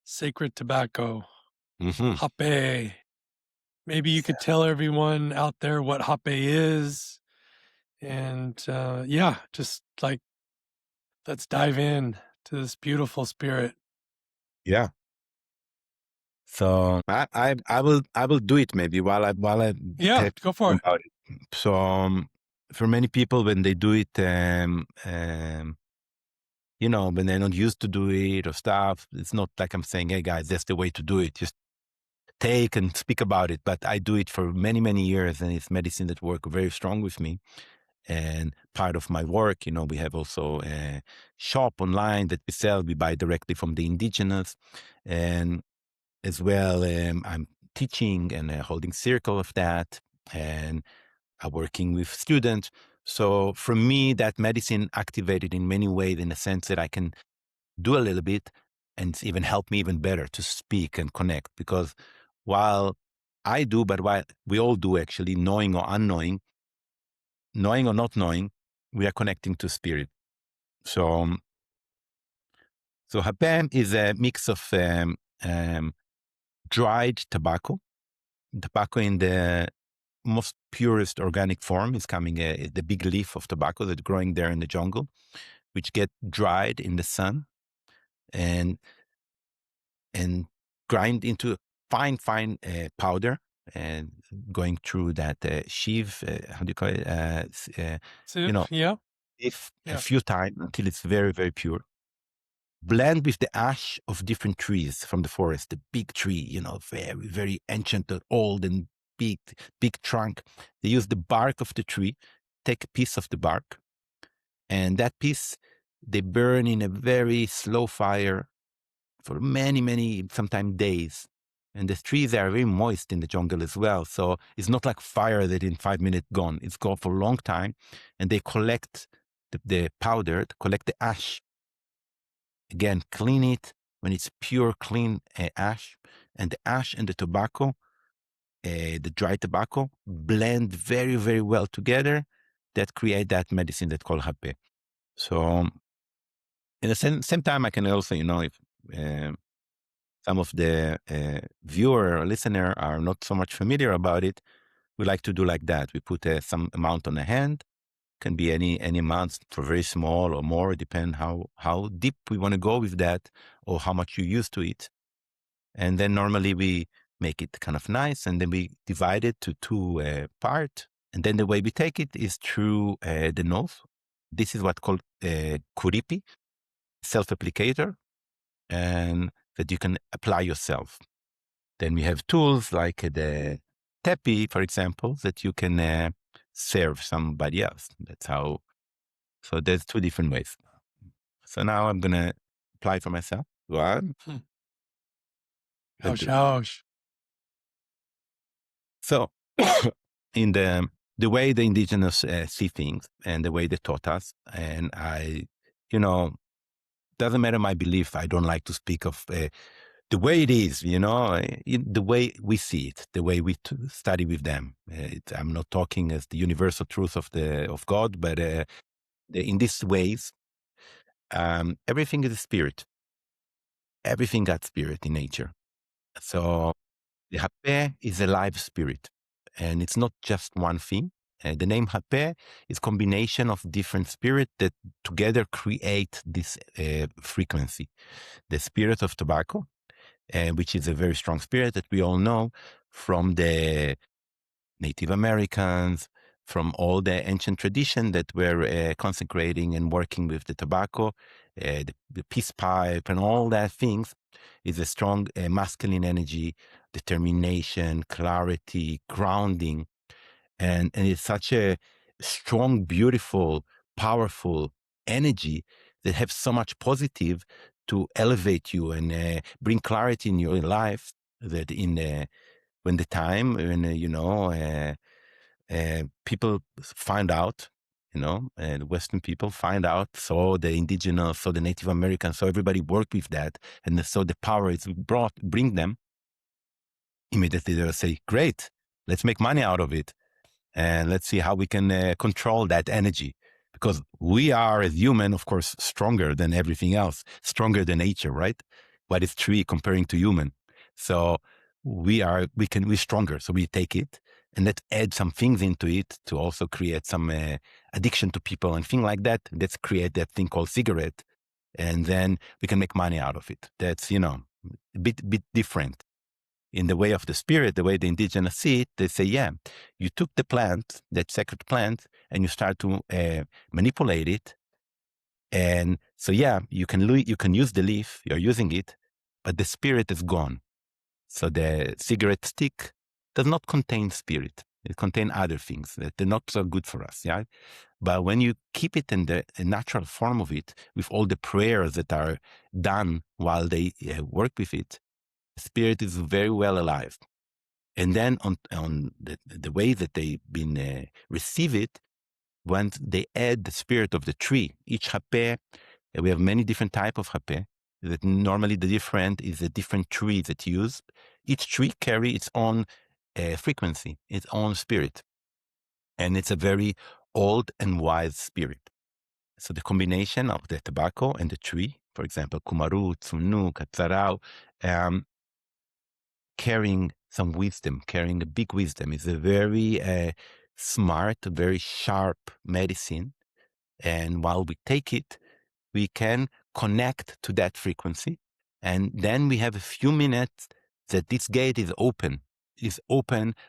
sacred tobacco, Hmm. Hape. Maybe you could tell everyone out there what Hape is. And yeah, just like let's dive in to this beautiful spirit. Yeah. So I will do it maybe while I Yeah, go for it. about it. So for many people, when they do it, when they're not used to do it or stuff, it's not like I'm saying, hey guys, that's the way to do it. Just take and speak about it. But I do it for many, many years, and it's medicine that work very strong with me. And part of my work, we have also a shop online that we sell. We buy directly from the Indigenous, and as well, I'm teaching and holding circle of that, and I'm working with students. So for me, that medicine activated in many ways, in the sense that I can do a little bit and it's even help me even better to speak and connect. Because while I do, but while we all do actually, knowing or unknowing, knowing or not knowing, we are connecting to spirit. So, so Hape is a mix of dried tobacco in the most purest organic form is coming the big leaf of tobacco that's growing there in the jungle, which get dried in the sun and grind into fine powder, and going through that sheave, how do you call it? Sieve, yeah. If Yeah. a few times until it's very, very pure. Blend with the ash of different trees from the forest, the big tree, very, very ancient, old and big trunk. They use the bark of the tree, take a piece of the bark, and that piece they burn in a very slow fire for many, many, sometimes days. And the trees are very moist in the jungle as well. So it's not like fire that in 5 minutes gone. It's gone for a long time. And they collect the powder, collect the ash. Again, clean it when it's pure, clean ash. And the ash and the tobacco, the dry tobacco, blend very, very well together. That create that medicine that's called Hape. So in the same time, I can also, if some of the viewer or listener are not so much familiar about it, we like to do like that. We put some amount on a hand, can be any amount, for very small or more, depend how deep we want to go with that or how much you used to it. And then normally we make it kind of nice, and then we divide it to two parts. And then the way we take it is through the nose. This is what's called kuripi, self-applicator, and that you can apply yourself. Then we have tools like the tepi, for example, that you can serve somebody else. That's how. So there's two different ways. So now I'm gonna apply for myself. One. Ouch. So in the way the Indigenous see things and the way they taught us, and I, doesn't matter my belief. I don't like to speak of the way it is, the way we see it, the way we study with them. I'm not talking as the universal truth of God, but in these ways, everything is a spirit. Everything got spirit in nature. So the Hape is a live spirit, and it's not just one thing. The name Hape is combination of different spirit that together create this frequency. The spirit of tobacco, which is a very strong spirit that we all know from the Native Americans, from all the ancient tradition that were consecrating and working with the tobacco, the peace pipe and all that things, is a strong masculine energy, determination, clarity, grounding. And it's such a strong, beautiful, powerful energy that have so much positive to elevate you and bring clarity in your life, that when the time when people find out, and Western people find out, so the Indigenous, so the Native Americans, so everybody work with that, and so the power is bring them, immediately they'll say, great, let's make money out of it. And let's see how we can control that energy. Because we are, as human, of course, stronger than everything else, stronger than nature, right? What is tree comparing to human? So we're stronger. So we take it and let's add some things into it to also create some addiction to people and things like that. Let's create that thing called cigarette. And then we can make money out of it. That's, a bit different. in the way of the spirit, the way the indigenous see it, they say, yeah, you took the plant, that sacred plant, and you start to manipulate it. And so, yeah, you can use the leaf, you're using it, but the spirit is gone. So the cigarette stick does not contain spirit. It contains other things that are not so good for us. Yeah. But when you keep it in the natural form of it, with all the prayers that are done while they work with it, the spirit is very well alive. And then on the way that they've been receive it, when they add the spirit of the tree, each hape, we have many different type of hape, that normally the different is a different tree that used. Each tree carry its own frequency, its own spirit. And it's a very old and wise spirit. So the combination of the tobacco and the tree, for example, kumaru, tsunu, katsarao, carrying some wisdom, carrying a big wisdom, is a very smart, very sharp medicine. And while we take it, we can connect to that frequency. And then we have a few minutes that this gate is open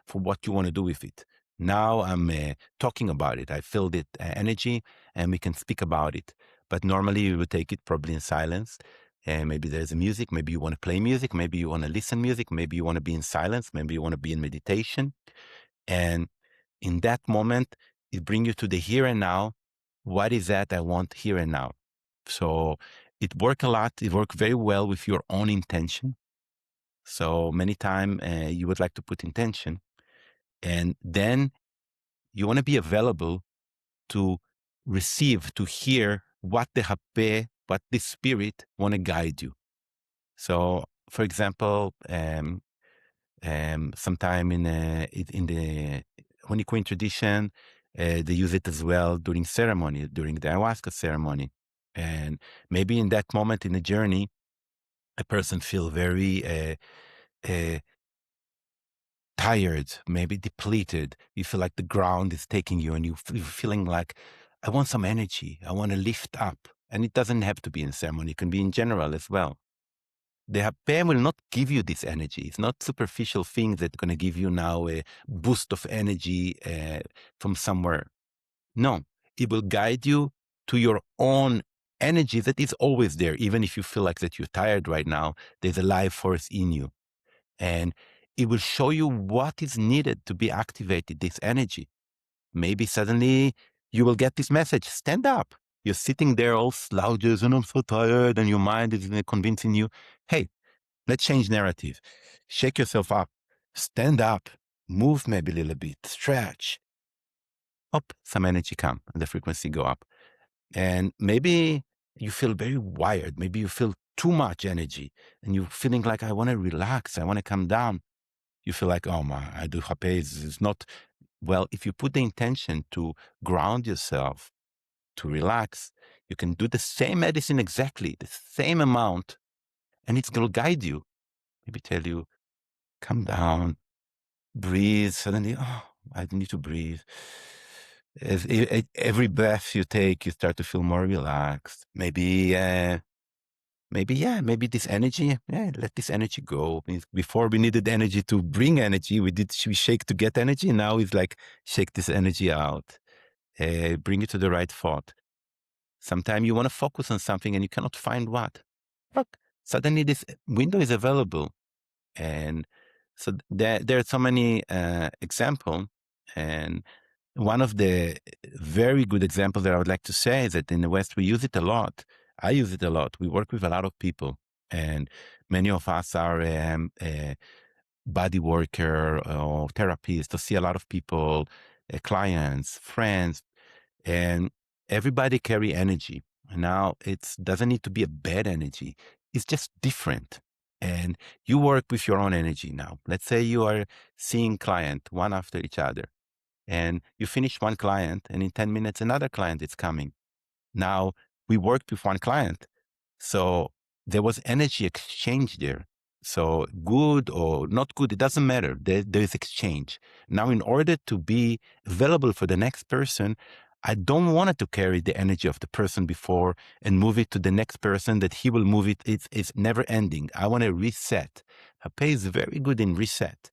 for what you want to do with it. Now I'm talking about it. I feel that energy and we can speak about it. But normally we would take it probably in silence. And maybe there's a music. Maybe you want to play music. Maybe you want to listen music. Maybe you want to be in silence. Maybe you want to be in meditation. And in that moment, it brings you to the here and now. What is that I want here and now? So it works a lot. It works very well with your own intention. So many times you would like to put intention, and then you want to be available to receive, to hear what the hape, what the spirit want to guide you. So, for example, sometime in the Quinn tradition, they use it as well during ceremony, during the ayahuasca ceremony. And maybe in that moment in the journey, a person feel very tired, maybe depleted. You feel like the ground is taking you and you're feeling like, I want some energy. I want to lift up. And it doesn't have to be in ceremony. It can be in general as well. The hape will not give you this energy. It's not superficial things that are going to give you now a boost of energy from somewhere. No, it will guide you to your own energy that is always there. Even if you feel like that you're tired right now, there's a life force in you. And it will show you what is needed to be activated, this energy. Maybe suddenly you will get this message, stand up. You're sitting there all slouches and I'm so tired and your mind is convincing you, hey, let's change narrative. Shake yourself up, stand up, move maybe a little bit, stretch. Up, some energy come and the frequency go up. And maybe you feel very wired. Maybe you feel too much energy and you're feeling like, I want to relax. I want to come down. You feel like, oh my, I do hape. It's not, well, if you put the intention to ground yourself, to relax, you can do the same medicine exactly, the same amount, and it's going to guide you. Maybe tell you, come down, breathe. Suddenly, oh, I need to breathe. As every breath you take, you start to feel more relaxed. Maybe this energy, let this energy go. Before we needed energy to bring energy, we shake to get energy. Now it's like, shake this energy out, bring it to the right thought. Sometimes you want to focus on something and you cannot find what. Look, suddenly this window is available. And so there are so many examples. And one of the very good examples that I would like to say is that in the West, we use it a lot. I use it a lot. We work with a lot of people. And many of us are body worker or therapists to see a lot of people, clients, friends, and everybody carry energy. Now it doesn't need to be a bad energy. It's just different. And you work with your own energy now. Let's say you are seeing client one after each other and you finish one client and in 10 minutes, another client is coming. Now we worked with one client. So there was energy exchange there. So good or not good, it doesn't matter. There is exchange. Now, in order to be available for the next person, I don't want it to carry the energy of the person before and move it to the next person that he will move it. It's never ending. I want to reset. Hape is very good in reset.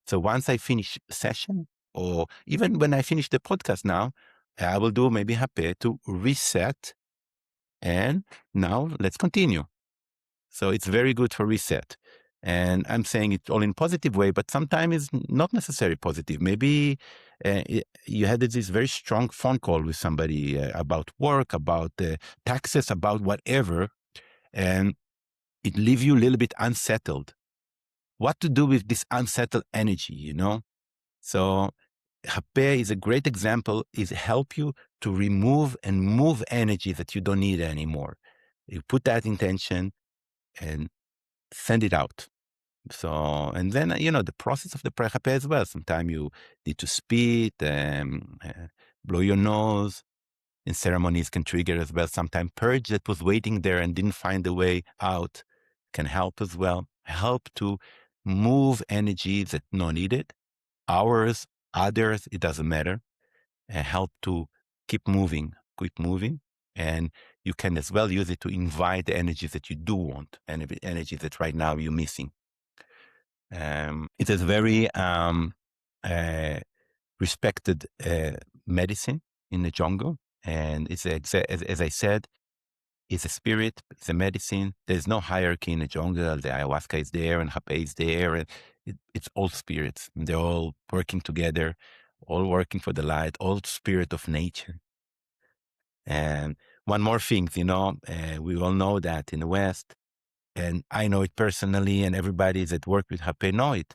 So once I finish a session, or even when I finish the podcast now, I will do maybe Hape to reset. And now let's continue. So it's very good for reset. And I'm saying it all in positive way, but sometimes it's not necessarily positive. Maybe you had this very strong phone call with somebody about work, about taxes, about whatever, and it leaves you a little bit unsettled. What to do with this unsettled energy, you know? So Hape is a great example, is help you to remove and move energy that you don't need anymore. You put that intention and send it out. So, and then, the process of the Hape as well. Sometimes you need to spit, blow your nose, and ceremonies can trigger as well. Sometimes purge that was waiting there and didn't find a way out can help as well. Help to move energy that not needed, ours, others, it doesn't matter. Help to keep moving. And you can as well use it to invite the energies that you do want, and energy that right now you're missing. It is very respected medicine in the jungle, and it's as I said, it's a spirit, it's a medicine. There's no hierarchy in the jungle. The ayahuasca is there, and Hape is there, and it's all spirits. And they're all working together, all working for the light, all spirit of nature. And one more thing, we all know that in the West, and I know it personally, and everybody that work with Hape know it.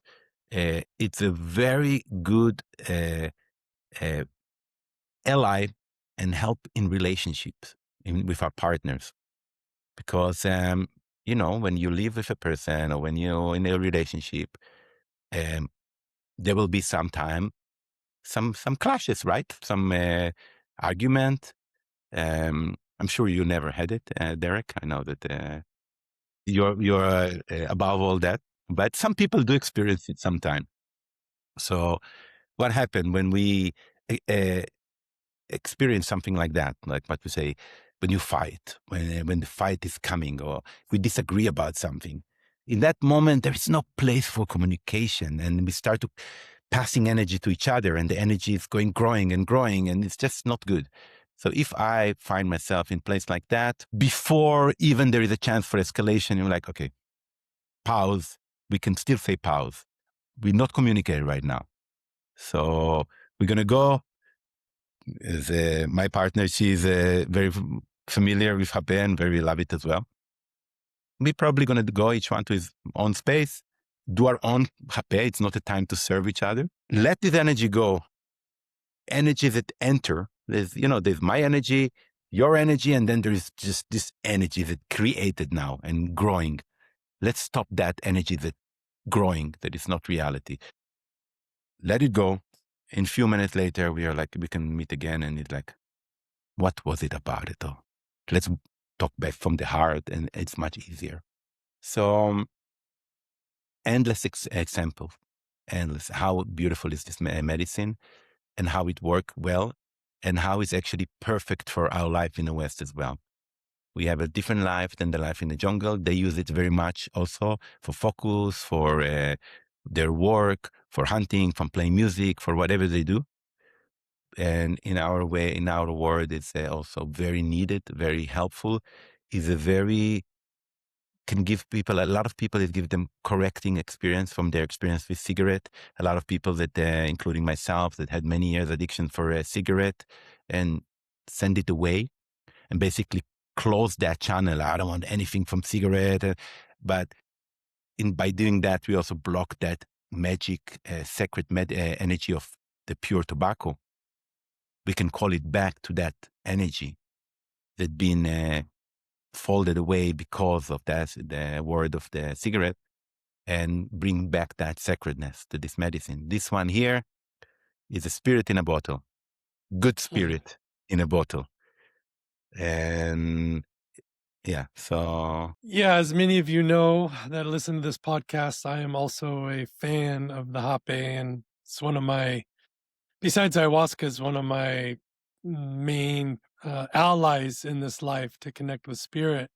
It's a very good ally and help in relationships with our partners, because when you live with a person or when you're in a relationship, there will be some clashes, right? Some argument. I'm sure you never had it, Derek. I know that you're above all that, but some people do experience it sometime. So what happened when we uh, experience something like that, like what we say, when you fight, when the fight is coming, or we disagree about something, in that moment there is no place for communication, and we start to passing energy to each other, and the energy is growing and growing, and it's just not good. So if I find myself in place like that, before even there is a chance for escalation, you're like, okay, pause. We can still say pause. We're not communicating right now. So we're going to go. My partner, she's very familiar with Hape and very love it as well. We're probably going to go each one to his own space, do our own Hape. It's not a time to serve each other. Let this energy go. Energy that enter. There's my energy, your energy, and then there's just this energy that created now and growing. Let's stop that energy that growing, that is not reality. Let it go. In a few minutes later, we are like, we can meet again, and it's like, what was it about it all? Let's talk back from the heart, and it's much easier. So, endless example, endless. How beautiful is this medicine, and how it works well, and how it's actually perfect for our life in the West as well. We have a different life than the life in the jungle. They use it very much also for focus, for their work, for hunting, from playing music, for whatever they do. And in our way, in our world, it's also very needed, very helpful. Is a very can give people, a lot of people, it give them correcting experience from their experience with cigarette. A lot of people that, including myself, that had many years addiction for a cigarette, and send it away and basically close that channel. I don't want anything from cigarette. But by doing that, we also block that magic, sacred energy of the pure tobacco. We can call it back to that energy that been folded away because of the word of the cigarette, and bring back that sacredness to this medicine. This one here is a spirit in a bottle, good spirit in a bottle. And yeah, so. Yeah, as many of you know that listen to this podcast, I am also a fan of the Hape, and it's one of my, besides ayahuasca, is one of my main allies in this life to connect with spirit.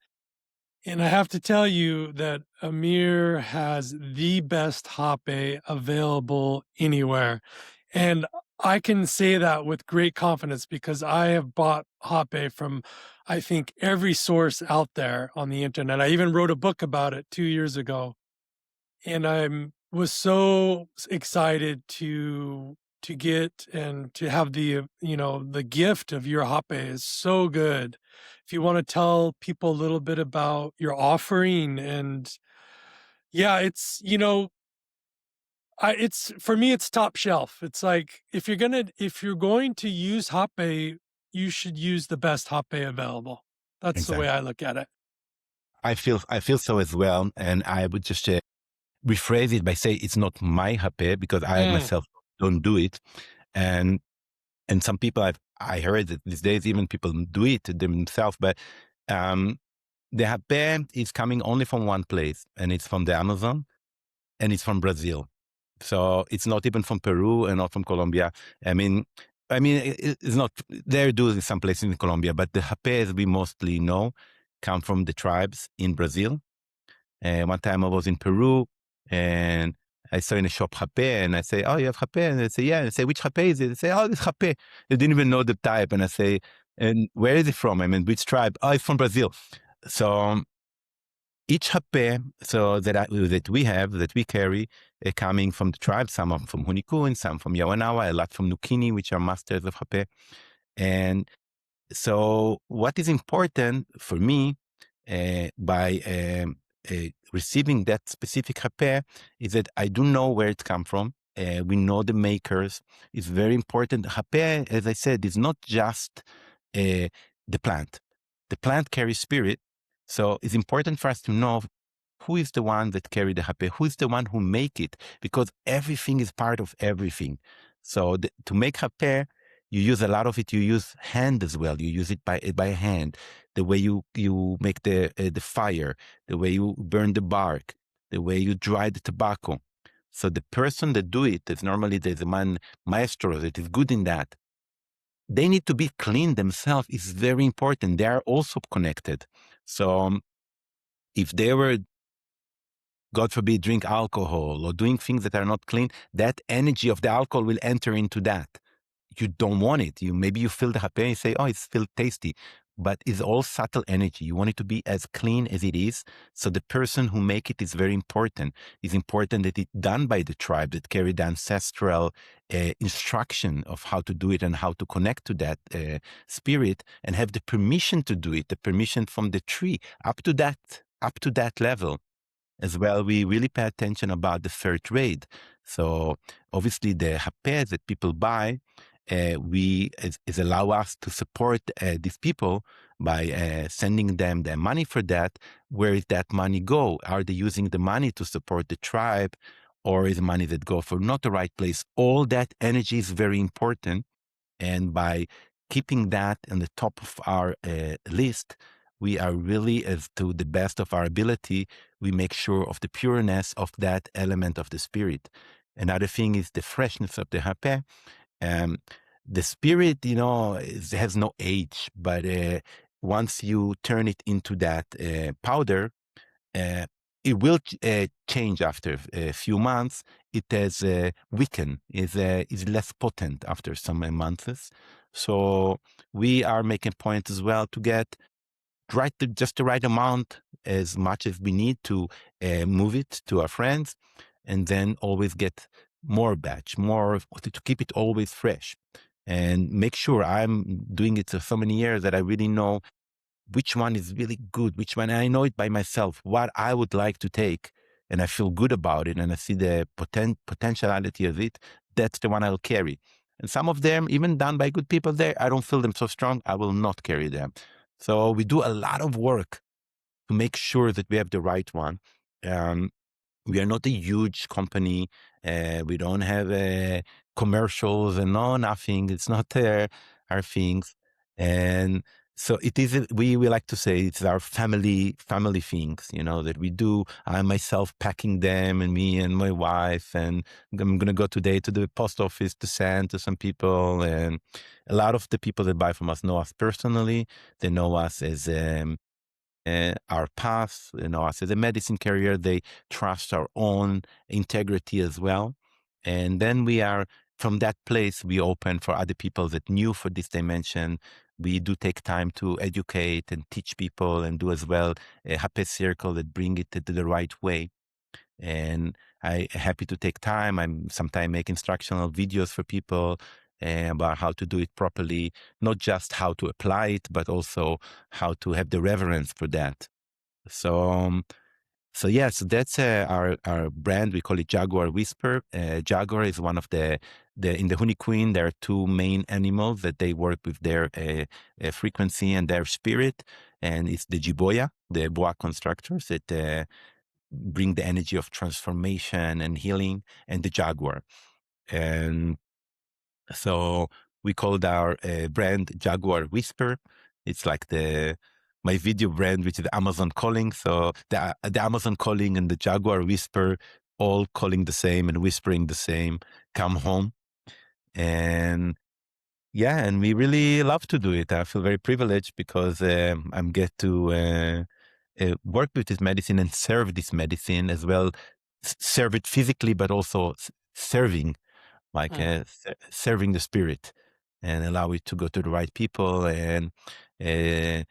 And I have to tell you that Amir has the best Hape available anywhere. And I can say that with great confidence because I have bought Hape from, I think, every source out there on the internet. I even wrote a book about it 2 years ago. And was so excited to get and to have the gift of your Hape is so good. If you want to tell people a little bit about your offering and yeah, it's for me, it's top shelf. It's like if you're going to use Hape, you should use the best Hape available. That's the way Exactly. I look at it. I feel so as well, and I would just rephrase it by saying it's not my hape because I Mm. myself don't do it, and some people I heard that these days even people do it themselves, but um, the hape is coming only from one place, and it's from the Amazon, and it's from Brazil. So it's not even from Peru and not from Colombia. I mean, it's not. They're doing some places in Colombia, but the hape we mostly know come from the tribes in Brazil. And one time I was in Peru, and I saw in a shop hape, and I say, "Oh, you have hape?" And they say, "Yeah." And I say, "Which hape is it?" They say, "Oh, it's hape." They didn't even know the type, and I say, "And where is it from?" I mean, which tribe? "Oh, it's from Brazil." So each hape, that we have, that we carry, coming from the tribe. Some are from Huni, some from Yawanawa, a lot from Nukini, which are masters of hape. And so, what is important for me by receiving that specific hape is that I do know where it come from. We know the makers. It's very important. Hape, as I said, is not just the plant. The plant carries spirit, so it's important for us to know who is the one that carry the hape, who is the one who make it, because everything is part of everything. So to make hape, you use a lot of it. You use hand as well. You use it by hand. The way you make the fire, the way you burn the bark, the way you dry the tobacco. So the person that do it, there's a man maestro that is good in that. They need to be clean themselves. It's very important. They are also connected. So if they were, God forbid, drink alcohol or doing things that are not clean, that energy of the alcohol will enter into that. You don't want it. Maybe you feel the hape and you say, "Oh, it's still tasty," but it's all subtle energy. You want it to be as clean as it is. So the person who make it is very important. It's important that it's done by the tribe that carry the ancestral instruction of how to do it and how to connect to that spirit and have the permission to do it, the permission from the tree up to that level. As well, we really pay attention about the fair trade. So obviously the hape that people buy, is allow us to support these people by sending them the money for that. Where is that money go? Are they using the money to support the tribe, or is money that go for not the right place? All that energy is very important, and by keeping that on the top of our list, we are really, as to the best of our ability, we make sure of the pureness of that element of the spirit. Another thing is the freshness of the hape. Um, the spirit, has no age, but once you turn it into that powder, uh, it will change after a few months. It has weakened, is less potent after some months. So we are making points as well to get just the right amount, as much as we need to move it to our friends, and then always get more batch, more to keep it always fresh, and make sure I'm doing it for so many years that I really know which one is really good, which one I know it by myself, what I would like to take, and I feel good about it, and I see the potentiality of it. That's the one I'll carry. And some of them, even done by good people there, I don't feel them so strong, I will not carry them. So we do a lot of work to make sure that we have the right one. Um, we are not a huge company. We don't have commercials and no nothing. It's not our things. And so it is. We like to say it's our family things. That we do. I myself packing them, and me and my wife, and I'm gonna go today to the post office to send to some people. And a lot of the people that buy from us know us personally. They know us as our path, us as a medicine carrier. They trust our own integrity as well. And then from that place, we open for other people that new for this dimension. We do take time to educate and teach people and do as well a Hape circle that bring it to the right way. And I'm happy to take time. I'm sometimes make instructional videos for people about how to do it properly, not just how to apply it, but also how to have the reverence for that. So yes, that's our brand. We call it Jaguar Whisper. Jaguar is one of the in the Huni Quinn. There are two main animals that they work with their frequency and their spirit, and it's the Jiboya, the boa constructors that bring the energy of transformation and healing, and the Jaguar. And so we called our brand Jaguar Whisper. It's like my video brand, which is Amazon Calling. So the Amazon Calling and the Jaguar Whisper, all calling the same and whispering the same, come home. And yeah, and we really love to do it. I feel very privileged because I'm get to work with this medicine and serve this medicine as well, serve it physically, but also serving, like serving the spirit and allow it to go to the right people. And I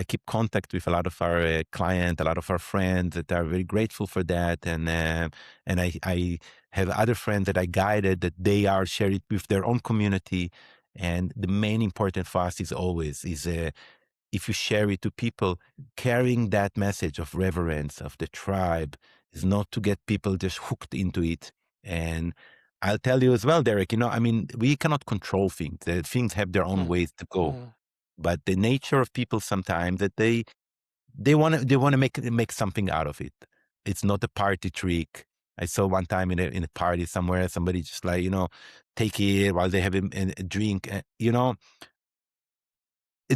keep contact with a lot of our clients, a lot of our friends that are very grateful for that. And I have other friends that I guided that they are sharing it with their own community. And the main important for us is always if you share it to people, carrying that message of reverence of the tribe is not to get people just hooked into it. And I'll tell you as well, Derek, I mean, we cannot control things. Things have their own ways to go. But the nature of people sometimes that they want to make something out of it. It's not a party trick. I saw one time in a party somewhere, somebody just like, take it while they have a drink. It's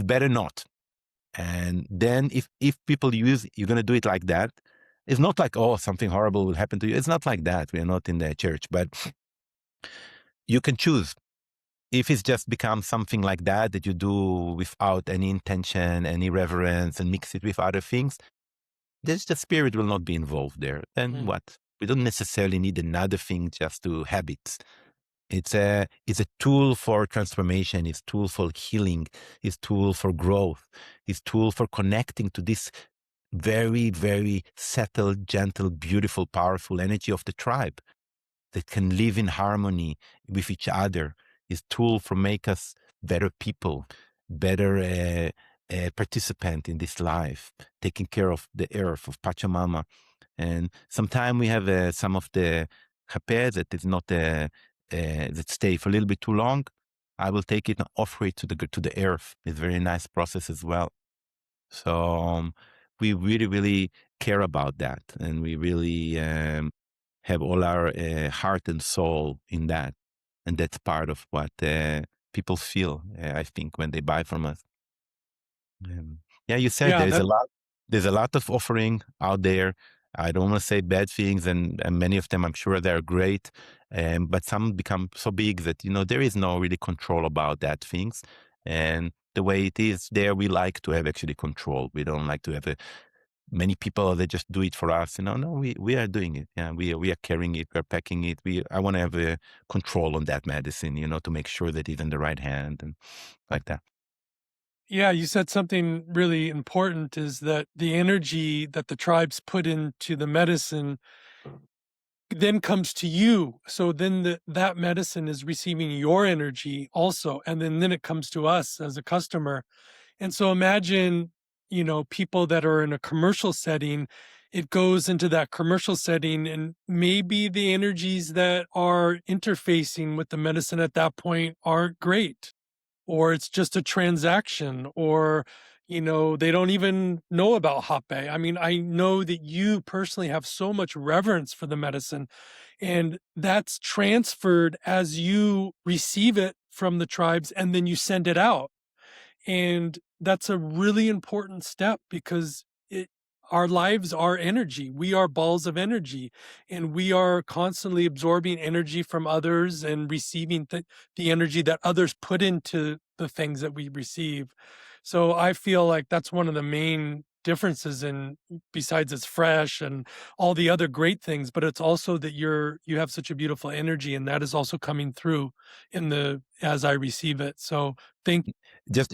better not. And then if people you're going to do it like that, it's not like, oh, something horrible will happen to you. It's not like that. We are not in the church, but you can choose. If it's just become something like that you do without any intention, any reverence, and mix it with other things, the spirit will not be involved there. Then what? We don't necessarily need another thing just to have it. It's a tool for transformation. It's a tool for healing. It's a tool for growth. It's a tool for connecting to this very, very settled, gentle, beautiful, powerful energy of the tribe that can live in harmony with each other. It's a tool for make us better people, better participant in this life, taking care of the earth, of Pachamama. And sometimes we have some of the Hape that is not that stay for a little bit too long. I will take it and offer it to the earth. It's a very nice process as well. So we really, really care about that, and we really have all our heart and soul in that, and that's part of what people feel. I think when they buy from us. Yeah, you said Yeah, there's a lot of offering out there. I don't want to say bad things, and many of them I'm sure they're great, but some become so big that there is no really control about that things. And the way it is there, we like to have actually control. We don't like to have many people that just do it for us. No, we are doing it. Yeah, we are carrying it, we're packing it. I want to have a control on that medicine, to make sure that it's in the right hand and like that. Yeah, you said something really important, is that the energy that the tribes put into the medicine then comes to you. So then that medicine is receiving your energy also. And then it comes to us as a customer. And so imagine, people that are in a commercial setting, it goes into that commercial setting, and maybe the energies that are interfacing with the medicine at that point aren't great, or it's just a transaction, or they don't even know about Hape. I mean, I know that you personally have so much reverence for the medicine, and that's transferred as you receive it from the tribes, and then you send it out. And that's a really important step, because our lives are energy. We are balls of energy, and we are constantly absorbing energy from others and receiving the energy that others put into the things that we receive. So I feel like that's one of the main differences in, besides it's fresh and all the other great things, but it's also that you have such a beautiful energy, and that is also coming through in the as I receive it. So thank Just,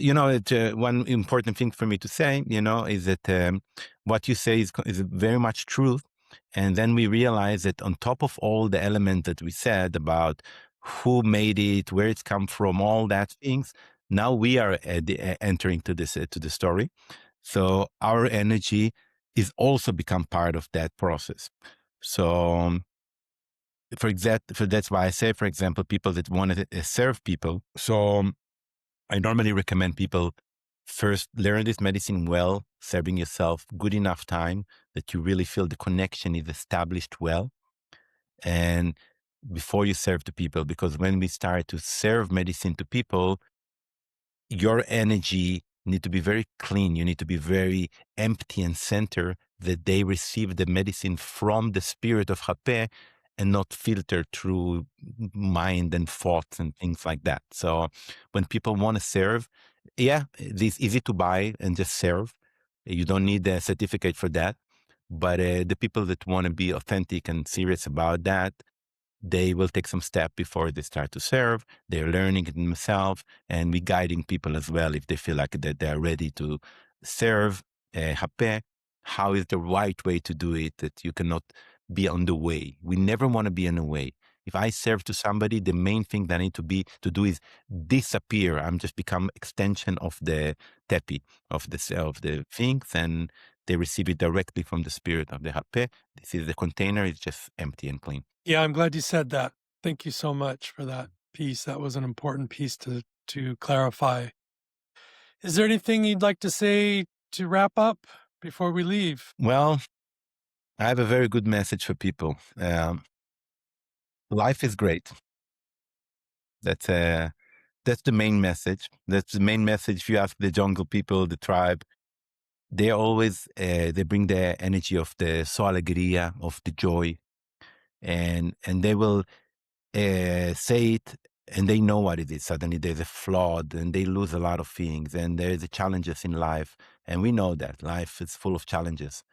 one important thing for me to say, is that what you say is very much truth. And then we realize that on top of all the elements that we said about who made it, where it's come from, all that things, now we are entering to the story. So our energy is also become part of that process. So that's why I say, for example, people that want to serve people. So I normally recommend people first learn this medicine well, serving yourself good enough time that you really feel the connection is established well. And before you serve to people, because when we start to serve medicine to people, your energy need to be very clean. You need to be very empty and center that they receive the medicine from the spirit of Hape and not filtered through mind and thoughts and things like that. So when people want to serve, yeah, it's easy to buy and just serve. You don't need a certificate for that. But the people that want to be authentic and serious about that, they will take some step before they start to serve. They're learning it themselves, and we're guiding people as well if they feel like that they're ready to serve Hape. How is the right way to do it? That you cannot be on the way. We never want to be in the way. If I serve to somebody, the main thing that I need to do is disappear. I'm just become extension of the tepi of the things, and they receive it directly from the spirit of the Hape. This is the container; it's just empty and clean. Yeah, I'm glad you said that. Thank you so much for that piece. That was an important piece to clarify. Is there anything you'd like to say to wrap up before we leave? Well, I have a very good message for people. Life is great. That's that's the main message. That's the main message. If you ask the jungle people, the tribe, they always they bring the energy of the so alegria, of the joy, and they will say it, and they know what it is. Suddenly there's a flood, and they lose a lot of things, and there's challenges in life, and we know that life is full of challenges,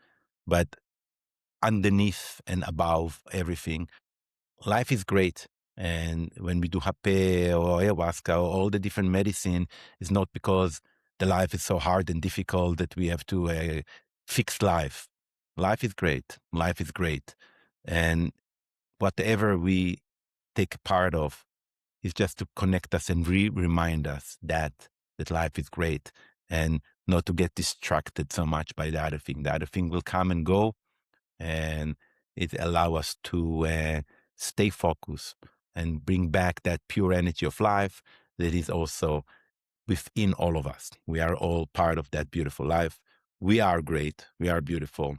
but underneath and above everything, life is great. And when we do hape or ayahuasca or all the different medicine, it's not because the life is so hard and difficult that we have to fix life. Life is great. Life is great. And whatever we take part of is just to connect us and remind us that life is great, and not to get distracted so much by the other thing. The other thing will come and go, and it allow us to stay focused and bring back that pure energy of life that is also within all of us. We are all part of that beautiful life. We are great. We are beautiful.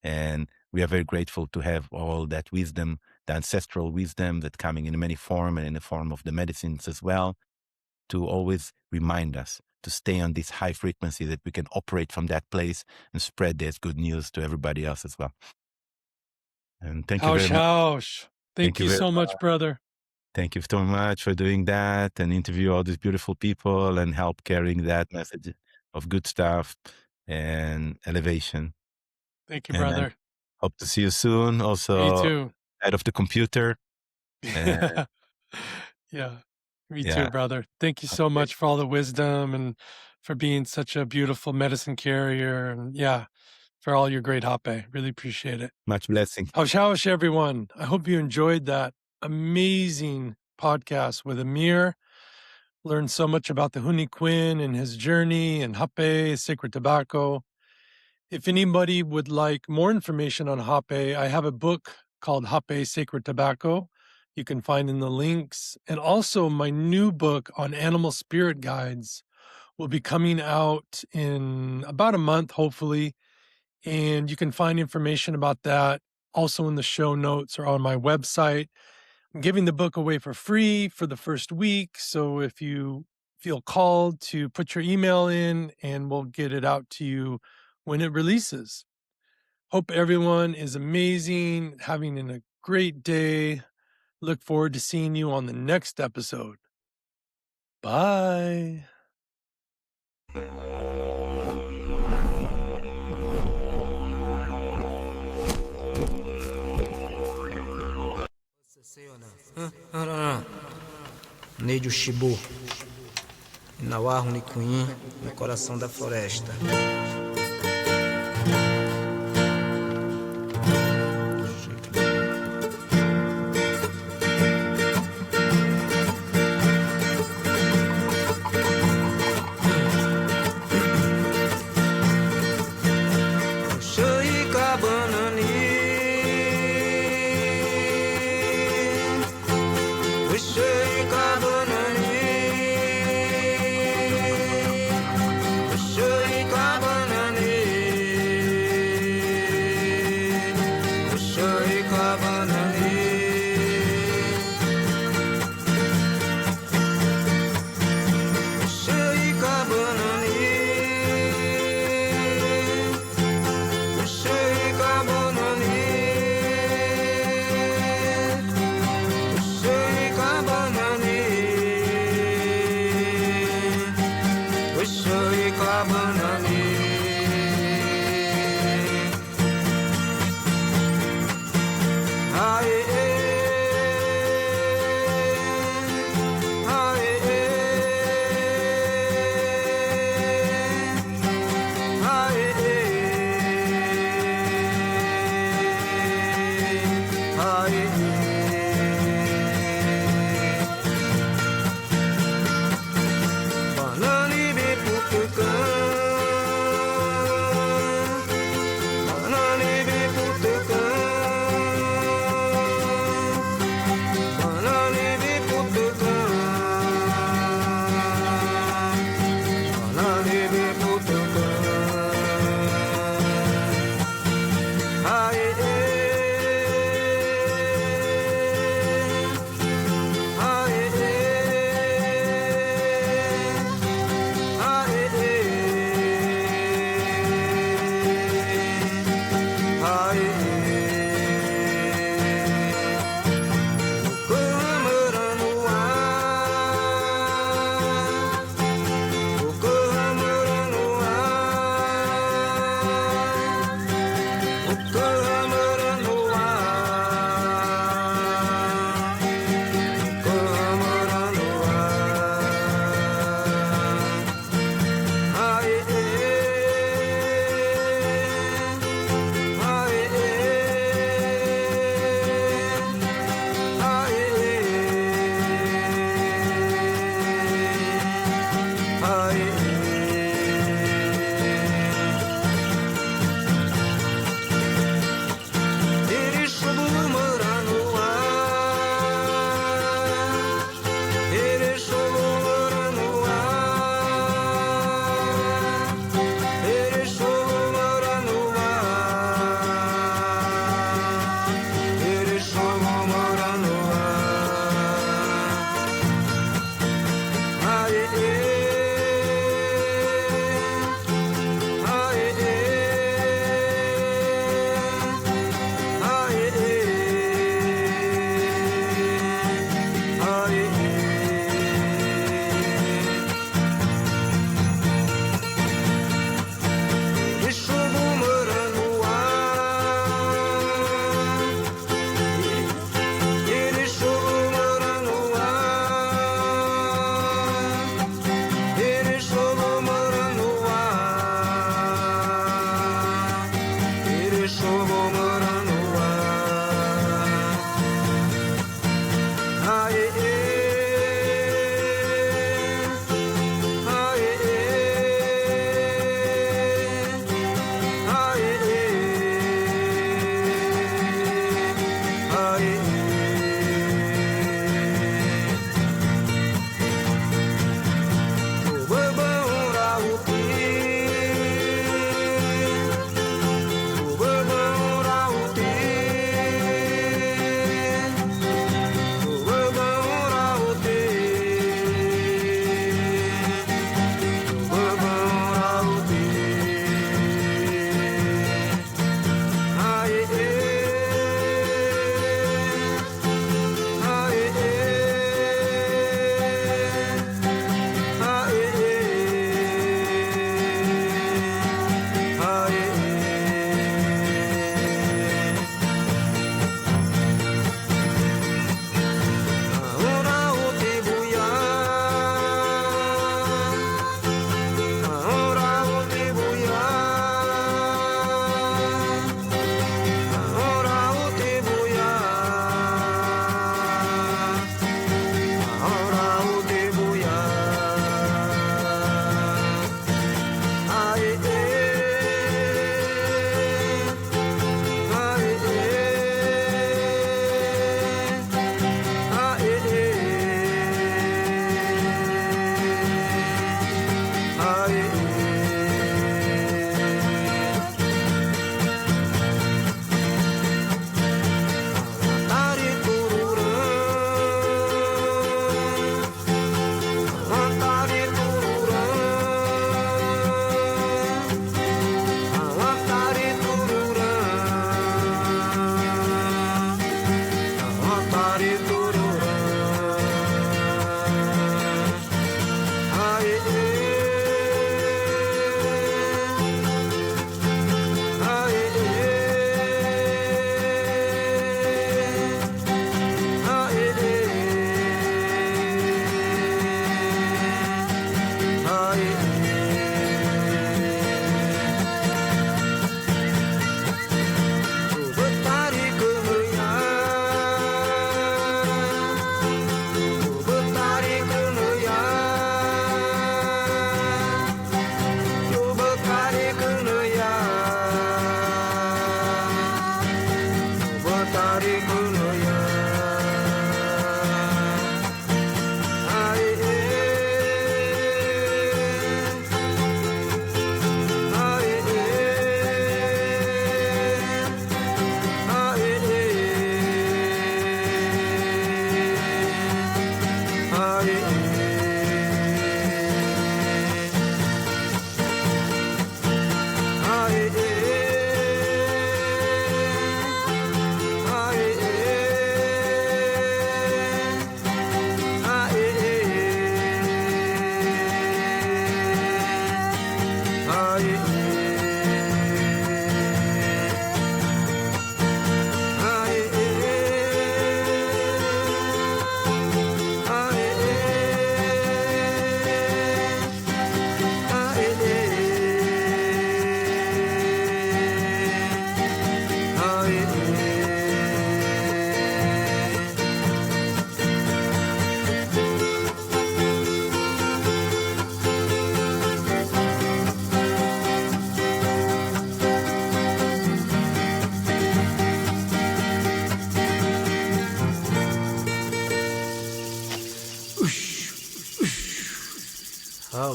And we are very grateful to have all that wisdom, the ancestral wisdom that coming in many form and in the form of the medicines as well, to always remind us to stay on this high frequency, that we can operate from that place and spread this good news to everybody else as well. And thank you very Hausch, much. hausch. Thank Thank you you very so much. much, brother. Thank you so much for doing that and interview all these beautiful people and help carrying that message of good stuff and elevation. Thank you, And I brother. hope to see you soon. Me Also, too. out of the computer. And Yeah, me too, yeah, brother. Thank you so okay. much for all the wisdom and for being such a beautiful medicine carrier, and yeah, for all your great hape. Really appreciate it. Much blessing. Hausch, everyone. I hope you enjoyed that amazing podcast with Amir. Learned so much about the Huni Quinn and his journey and hape, sacred tobacco. If anybody would like more information on hape, I have a book called Hape Sacred Tobacco. You can find in the links. And also, my new book on animal spirit guides will be coming out in about a month, hopefully. And you can find information about that also in the show notes or on my website. I'm giving the book away for free for the first week. So if you feel called to put your email in, and we'll get it out to you when it releases. Hope everyone is amazing, having a great day. Look forward to seeing you on the next episode. Bye. Índio Shibu, Inauá, Huni, Kuin, no coração da floresta. Carbon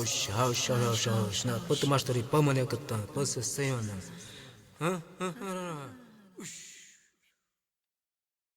hush. Na puto mastori pamane katan, posse seyona. Huh?